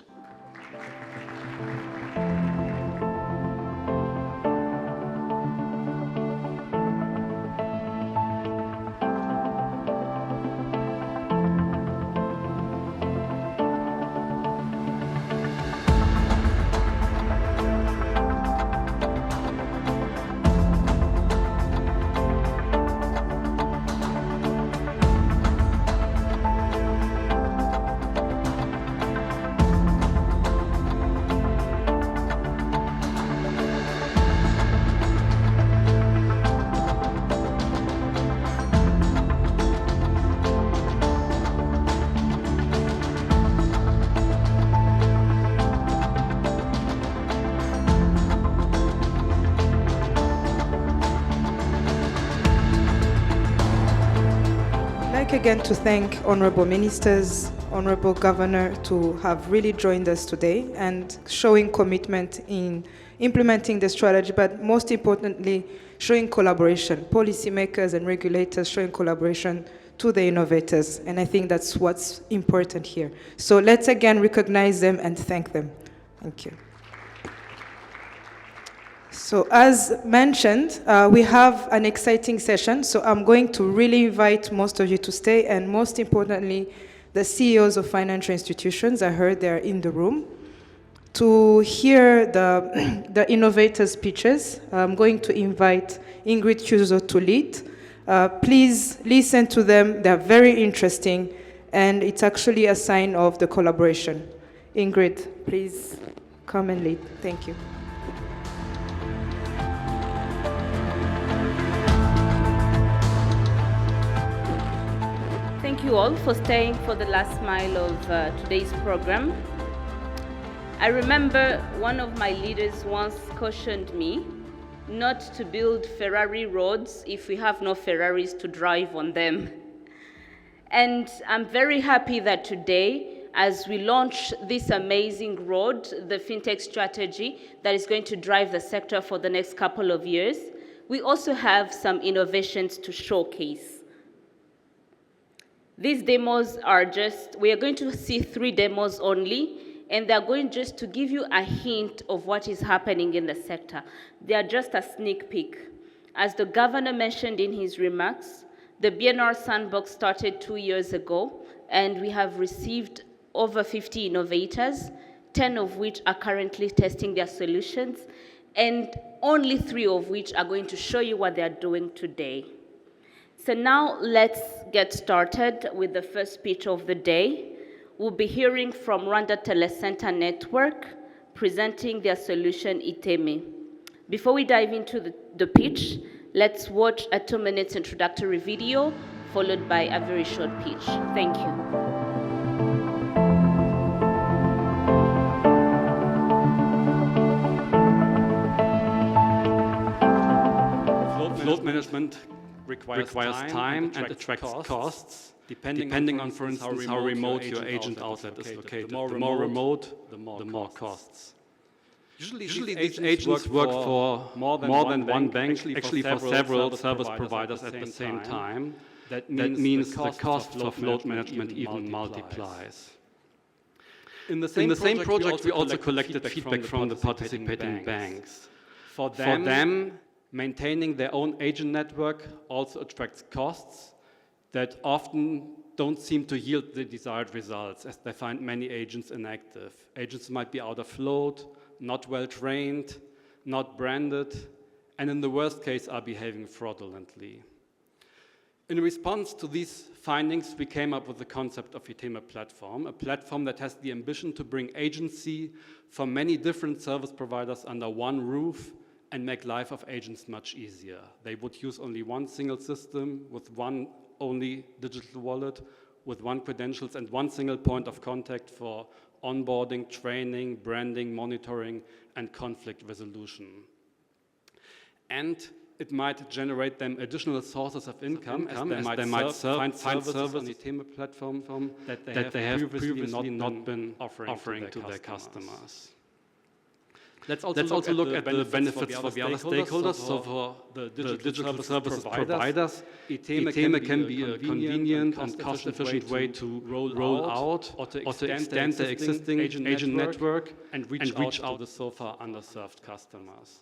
Again to thank honorable ministers, honorable governor to have really joined us today and showing commitment in implementing the strategy, but most importantly, showing collaboration, policymakers and regulators showing collaboration to the innovators. And I think that's what's important here. So let's again recognize them and thank them. Thank you. So as mentioned, we have an exciting session, so I'm going to really invite most of you to stay, and most importantly, the CEOs of financial institutions, I heard they're in the room, to hear the innovators' pitches. I'm going to invite Ingrid Q to lead. Please listen to them, they're very interesting, and it's actually a sign of the collaboration. Ingrid, please come and lead. Thank you.
Thank you all for staying for the last mile of today's program. I remember one of my leaders once cautioned me not to build Ferrari roads if we have no Ferraris to drive on them. And I'm very happy that today, as we launch this amazing road, the fintech strategy that is going to drive the sector for the next couple of years, we also have some innovations to showcase. These demos are we are going to see 3 demos only, and they're going just to give you a hint of what is happening in the sector. They are just a sneak peek. As the governor mentioned in his remarks, the BNR Sandbox started 2 years ago, and we have received over 50 innovators, 10 of which are currently testing their solutions, and only 3 of which are going to show you what they are doing today. So now let's get started with the first pitch of the day. We'll be hearing from Rwanda Telecenter Network, presenting their solution 𝗡𝘁𝗓𝗏. Before we dive into the pitch, let's watch a 2-minute introductory video, followed by a very short pitch. Thank you.
Float management requires time and attracts costs, depending on, for instance, how remote your agent outlet is located. The more remote, the more costs. Usually these agents work for more than one bank, actually for several service providers at the same time. That means the cost for float management even multiplies. In the same project, we also collected feedback from the participating banks. For them, maintaining their own agent network also attracts costs that often don't seem to yield the desired results, as they find many agents inactive. Agents might be out of float, not well trained, not branded, and in the worst case are behaving fraudulently. In response to these findings, we came up with the concept of 𝗡𝘁𝗵 platform, a platform that has the ambition to bring agency for many different service providers under one roof and make life of agents much easier. They would use only one single system with one only digital wallet, with one credentials and one single point of contact for onboarding, training, branding, monitoring, and conflict resolution. And it might generate them additional sources of income as they might find services on the 𝗡𝘁𝗵 platform that they have previously not been offering to their customers. Let's also look at the benefits for the other stakeholders. So for the digital services providers, 𝗡𝘁𝗵 can be a convenient and cost-efficient way to roll out or to extend the existing agent network and reach out to the so far underserved customers.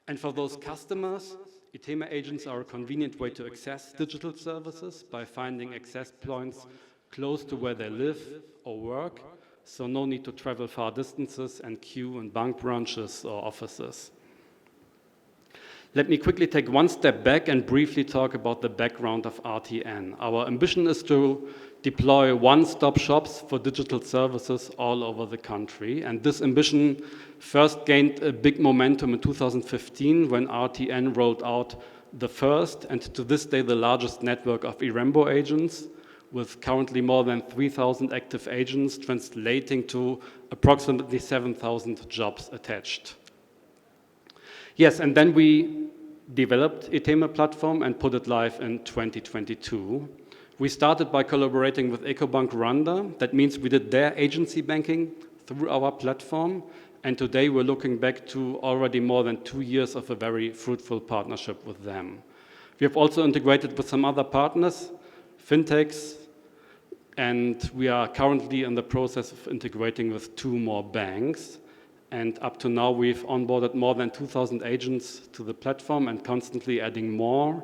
And for those customers, 𝗡𝘁𝗵 agents are a convenient way to access digital services by finding access points close to where they live or work, so no need to travel far distances and queue in bank branches or offices. Let me quickly take one step back and briefly talk about the background of RTN. Our ambition is to deploy one-stop shops for digital services all over the country. And this ambition first gained a big momentum in 2015 when RTN rolled out the first and to this day the largest network of 𝗹𝘂 agents, with currently more than 3,000 active agents translating to approximately 7,000 jobs attached. Yes, and then we developed 𝗡𝘁𝗵 platform and put it live in 2022. We started by collaborating with Ecobank Rwanda. That means we did their agency banking through our platform. And today we're looking back to already more than 2 years of a very fruitful partnership with them. We have also integrated with some other partners, fintechs, and we are currently in the process of integrating with 2 more banks. And up to now, we've onboarded more than 2,000 agents to the platform and constantly adding more.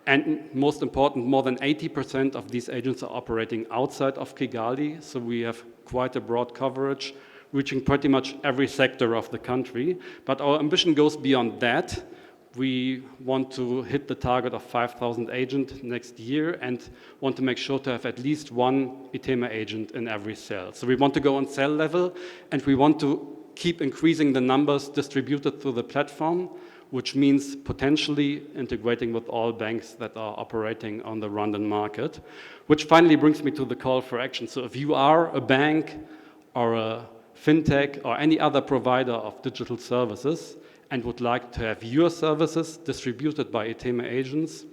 And most important, more than 80% of these agents are operating outside of Kigali, so we have quite a broad coverage, reaching pretty much every sector of the country. But our ambition goes beyond that. We want to hit the target of 5,000 agents next year and want to make sure to have at least one 𝗡𝘁𝗵 agent in every cell. So we want to go on cell level, and we want to keep increasing the numbers distributed through the platform, which means potentially integrating with all banks that are operating on the Rwandan market, which finally brings me to the call for action. So if you are a bank or a fintech or any other provider of digital services and would like to have your services distributed by 𝗡𝘁𝗵 agents,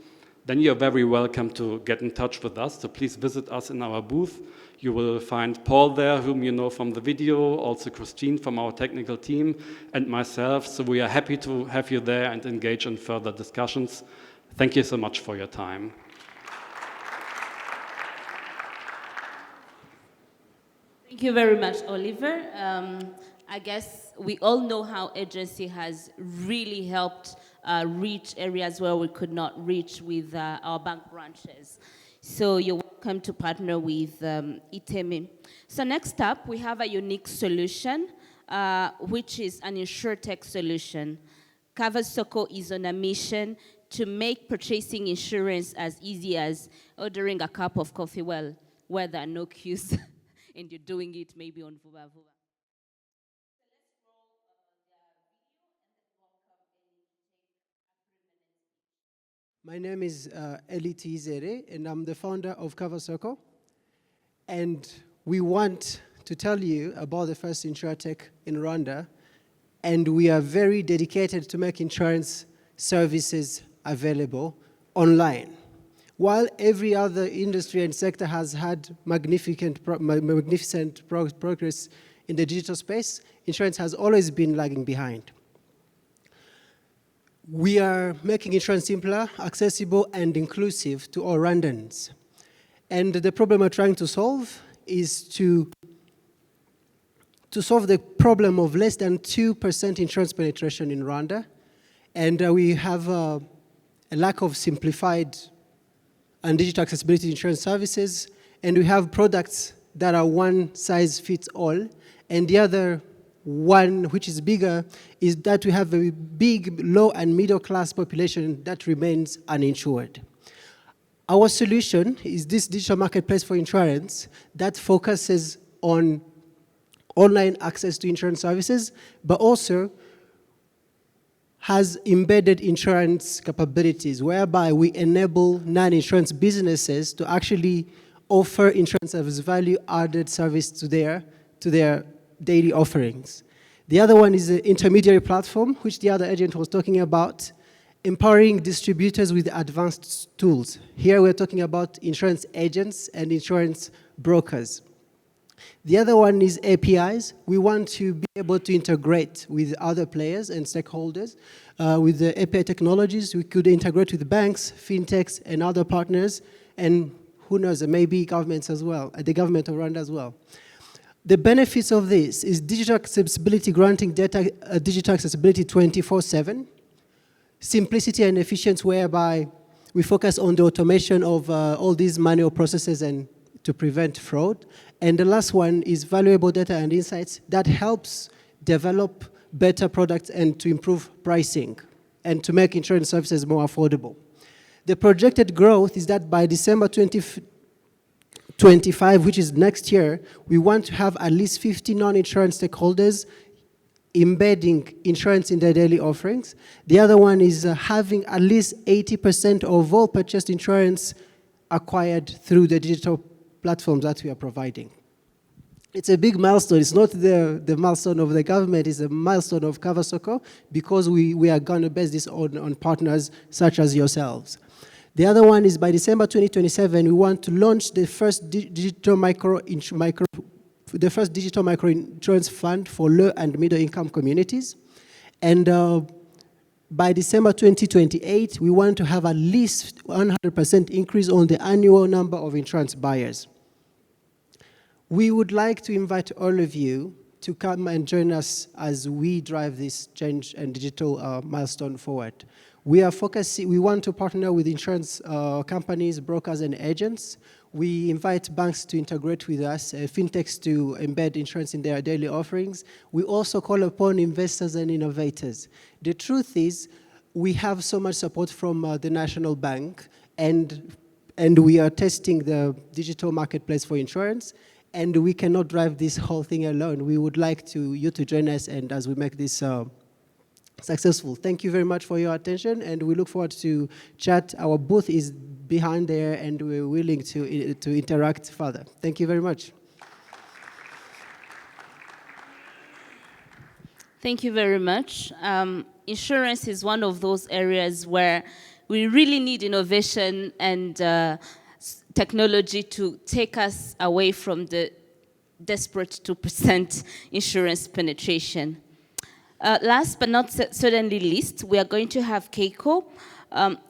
then you're very welcome to get in touch with us. So please visit us in our booth. You will find Paul there, whom you know from the video, also Christine from our technical team, and myself. So we are happy to have you there and engage in further discussions. Thank you so much for your time.
Thank you very much, Oliver. I guess we all know how agency has really helped reach areas where we could not reach with our bank branches. So you're welcome to partner with 𝗡𝘁𝗵. So next up, we have a unique solution, which is an insurtech solution. 𝗶𝘁𝗁 is on a mission to make purchasing insurance as easy as ordering a cup of coffee, well, where there are no queues, and you're doing it maybe on 𝗶𝘂𝗶𝘆.
My name is 𝗹𝘂𝗶𝗶𝗆, and I'm the founder of 𝗶𝘁𝗁. And we want to tell you about the first insurtech in Rwanda. And we are very dedicated to make insurance services available online. While every other industry and sector has had magnificent progress in the digital space, insurance has always been lagging behind. We are making insurance simpler, accessible, and inclusive to all Rwandans. And the problem we're trying to solve is to solve the problem of less than 2% insurance penetration in Rwanda. And we have a lack of simplified and digital accessibility insurance services. And we have products that are one size fits all. And the other one, which is bigger, is that we have a big low and middle class population that remains uninsured. Our solution is this digital marketplace for insurance that focuses on online access to insurance services, but also has embedded insurance capabilities, whereby we enable non-insurance businesses to actually offer insurance as value-added service to their daily offerings. The other one is the intermediary platform, which the other agent was talking about, empowering distributors with advanced tools. Here we're talking about insurance agents and insurance brokers. The other one is APIs. We want to be able to integrate with other players and stakeholders. With the API technologies, we could integrate with banks, fintechs, and other partners, and who knows, maybe governments as well, the government of Rwanda as well. The benefits of this is digital accessibility, granting data, digital accessibility 24/7, simplicity and efficiency, whereby we focus on the automation of all these manual processes and to prevent fraud. And the last one is valuable data and insights that helps develop better products and to improve pricing and to make insurance services more affordable. The projected growth is that by December 2025, which is next year, we want to have at least 50 non-insurance stakeholders embedding insurance in their daily offerings. The other one is having at least 80% of all purchased insurance acquired through the digital platforms that we are providing. It's a big milestone. It's not the milestone of the government, it's a milestone of 𝗶𝘁𝗶, because we are going to base this on partners such as yourselves. The other one is by December 2027, we want to launch the first digital micro insurance fund for low and middle income communities. And by December 2028, we want to have at least 100% increase on the annual number of insurance buyers. We would like to invite all of you to come and join us as we drive this change and digital milestone forward. We want to partner with insurance companies, brokers, and agents. We invite banks to integrate with us, fintechs to embed insurance in their daily offerings. We also call upon investors and innovators. The truth is, we have so much support from the National Bank, and we are testing the digital marketplace for insurance, and we cannot drive this whole thing alone. We would like you to join us, and as we make this successful. Thank you very much for your attention, and we look forward to chat. Our booth is behind there, and we're willing to interact further. Thank you very much.
Thank you very much. Insurance is one of those areas where we really need innovation and technology to take us away from the desperate 2% insurance penetration. Last but not certainly least, we are going to have 𝗂𝘂𝗁.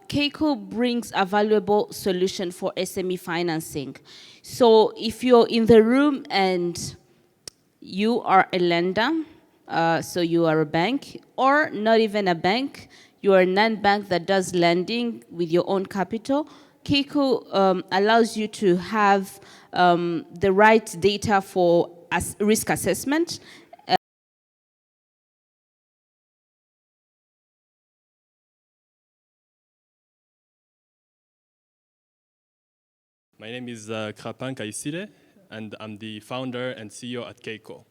𝗂𝘂𝗁 brings a valuable solution for SME financing. So if you're in the room and you are a lender, so you are a bank, or not even a bank, you are a non-bank that does lending with your own capital, 𝗂𝘂𝗁 allows you to have the right data for risk assessment.
My name is 𝗶𝘁𝗶ηκε his𝗹, and I'm the founder and CEO at 𝗂𝘂𝗁.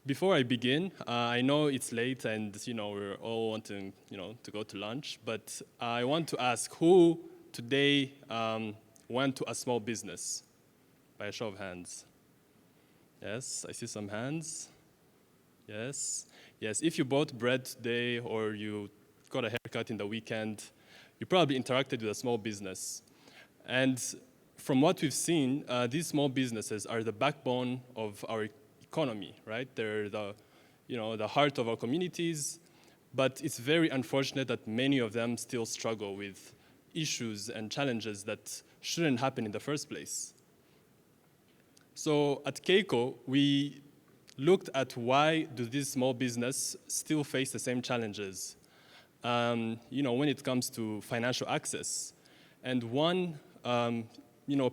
Before I begin, I know it's late and we're all wanting to go to lunch, but I want to ask who today went to a small business? By a show of hands. Yes, I see some hands. Yes. Yes, if you bought bread today or you got a haircut in the weekend, you probably interacted with a small business. And from what we've seen, these small businesses are the backbone of our economy, right? They're the heart of our communities, but it's very unfortunate that many of them still struggle with issues and challenges that shouldn't happen in the first place. So at 𝗂𝘂𝗁, we looked at why do these small businesses still face the same challenges when it comes to financial access. And one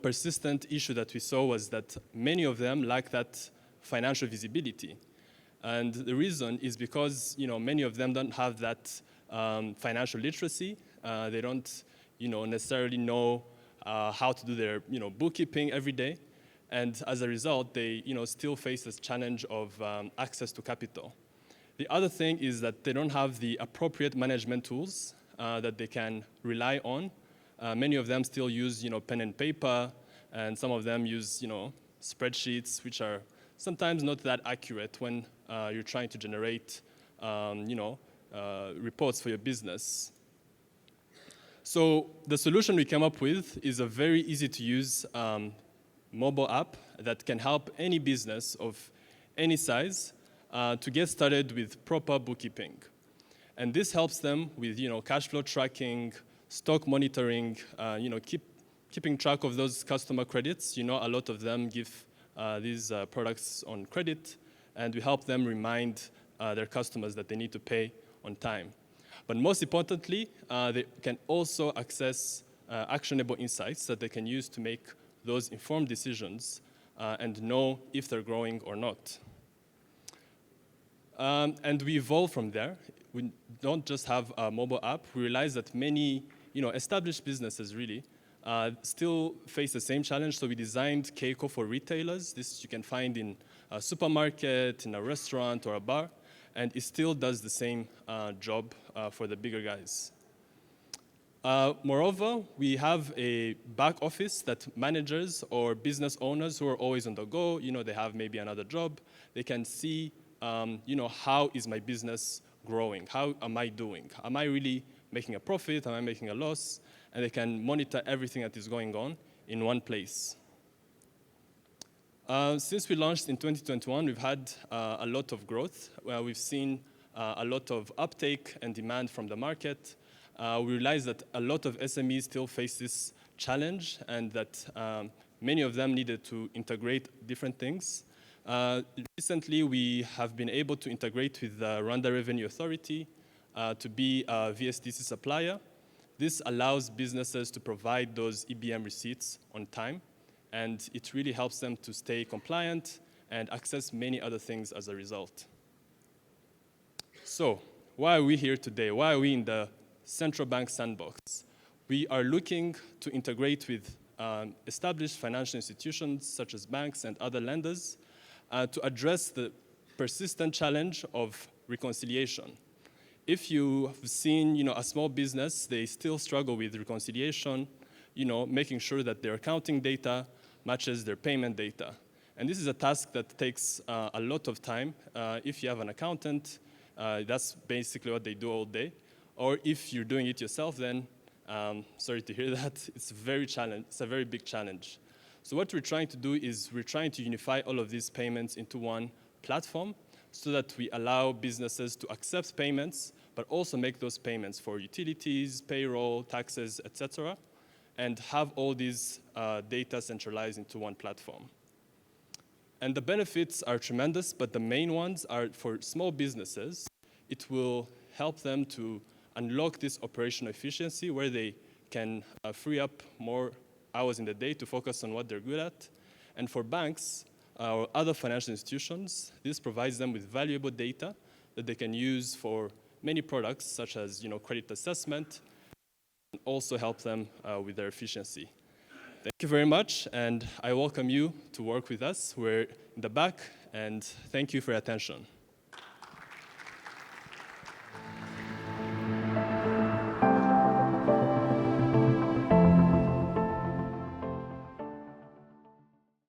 persistent issue that we saw was that many of them lack that financial visibility. And the reason is because many of them don't have that financial literacy. They don't, necessarily know how to do their, bookkeeping every day. And as a result, they, still face this challenge of access to capital. The other thing is that they don't have the appropriate management tools that they can rely on. Many of them still use, pen and paper, and some of them use, spreadsheets, which are sometimes not that accurate when you're trying to generate, reports for your business. So the solution we came up with is a very easy-to-use mobile app that can help any business of any size to get started with proper bookkeeping. And this helps them with, cash flow tracking, stock monitoring, keeping track of those customer credits. A lot of them give these products on credit, and we help them remind their customers that they need to pay on time. But most importantly, they can also access actionable insights that they can use to make those informed decisions and know if they're growing or not. And we evolve from there. We don't just have a mobile app. We realize that many, established businesses really still face the same challenge. So we designed 𝗡𝗂𝗁 for retailers. This you can find in a supermarket, in a restaurant, or a bar. And it still does the same job for the bigger guys. Moreover, we have a back office that managers or business owners who are always on the go, they have maybe another job, they can see, how is my business growing? How am I doing? Am I really making a profit? Am I making a loss? And they can monitor everything that is going on in one place. Since we launched in 2021, we've had a lot of growth. We've seen a lot of uptake and demand from the market. We realized that a lot of SMEs still face this challenge and that many of them needed to integrate different things. Recently, we have been able to integrate with the Rwanda Revenue Authority to be a VSDC supplier. This allows businesses to provide those EBM receipts on time, and it really helps them to stay compliant and access many other things as a result. So, why are we here today? Why are we in the central bank sandbox? We are looking to integrate with established financial institutions such as banks and other lenders to address the persistent challenge of reconciliation. If you've seen, a small business, they still struggle with reconciliation, making sure that their accounting data matches their payment data. And this is a task that takes a lot of time. If you have an accountant, that's basically what they do all day. Or if you're doing it yourself, then sorry to hear that, it's a very big challenge. So what we're trying to do is we're trying to unify all of these payments into one platform so that we allow businesses to accept payments, but also make those payments for utilities, payroll, taxes, etc., and have all these data centralized into one platform. And the benefits are tremendous, but the main ones are for small businesses. It will help them to unlock this operational efficiency where they can free up more hours in the day to focus on what they're good at. And for banks or other financial institutions, this provides them with valuable data that they can use for many products, such as credit assessment, and also help them with their efficiency. Thank you very much, and I welcome you to work with us. We're in the back, and thank you for your attention.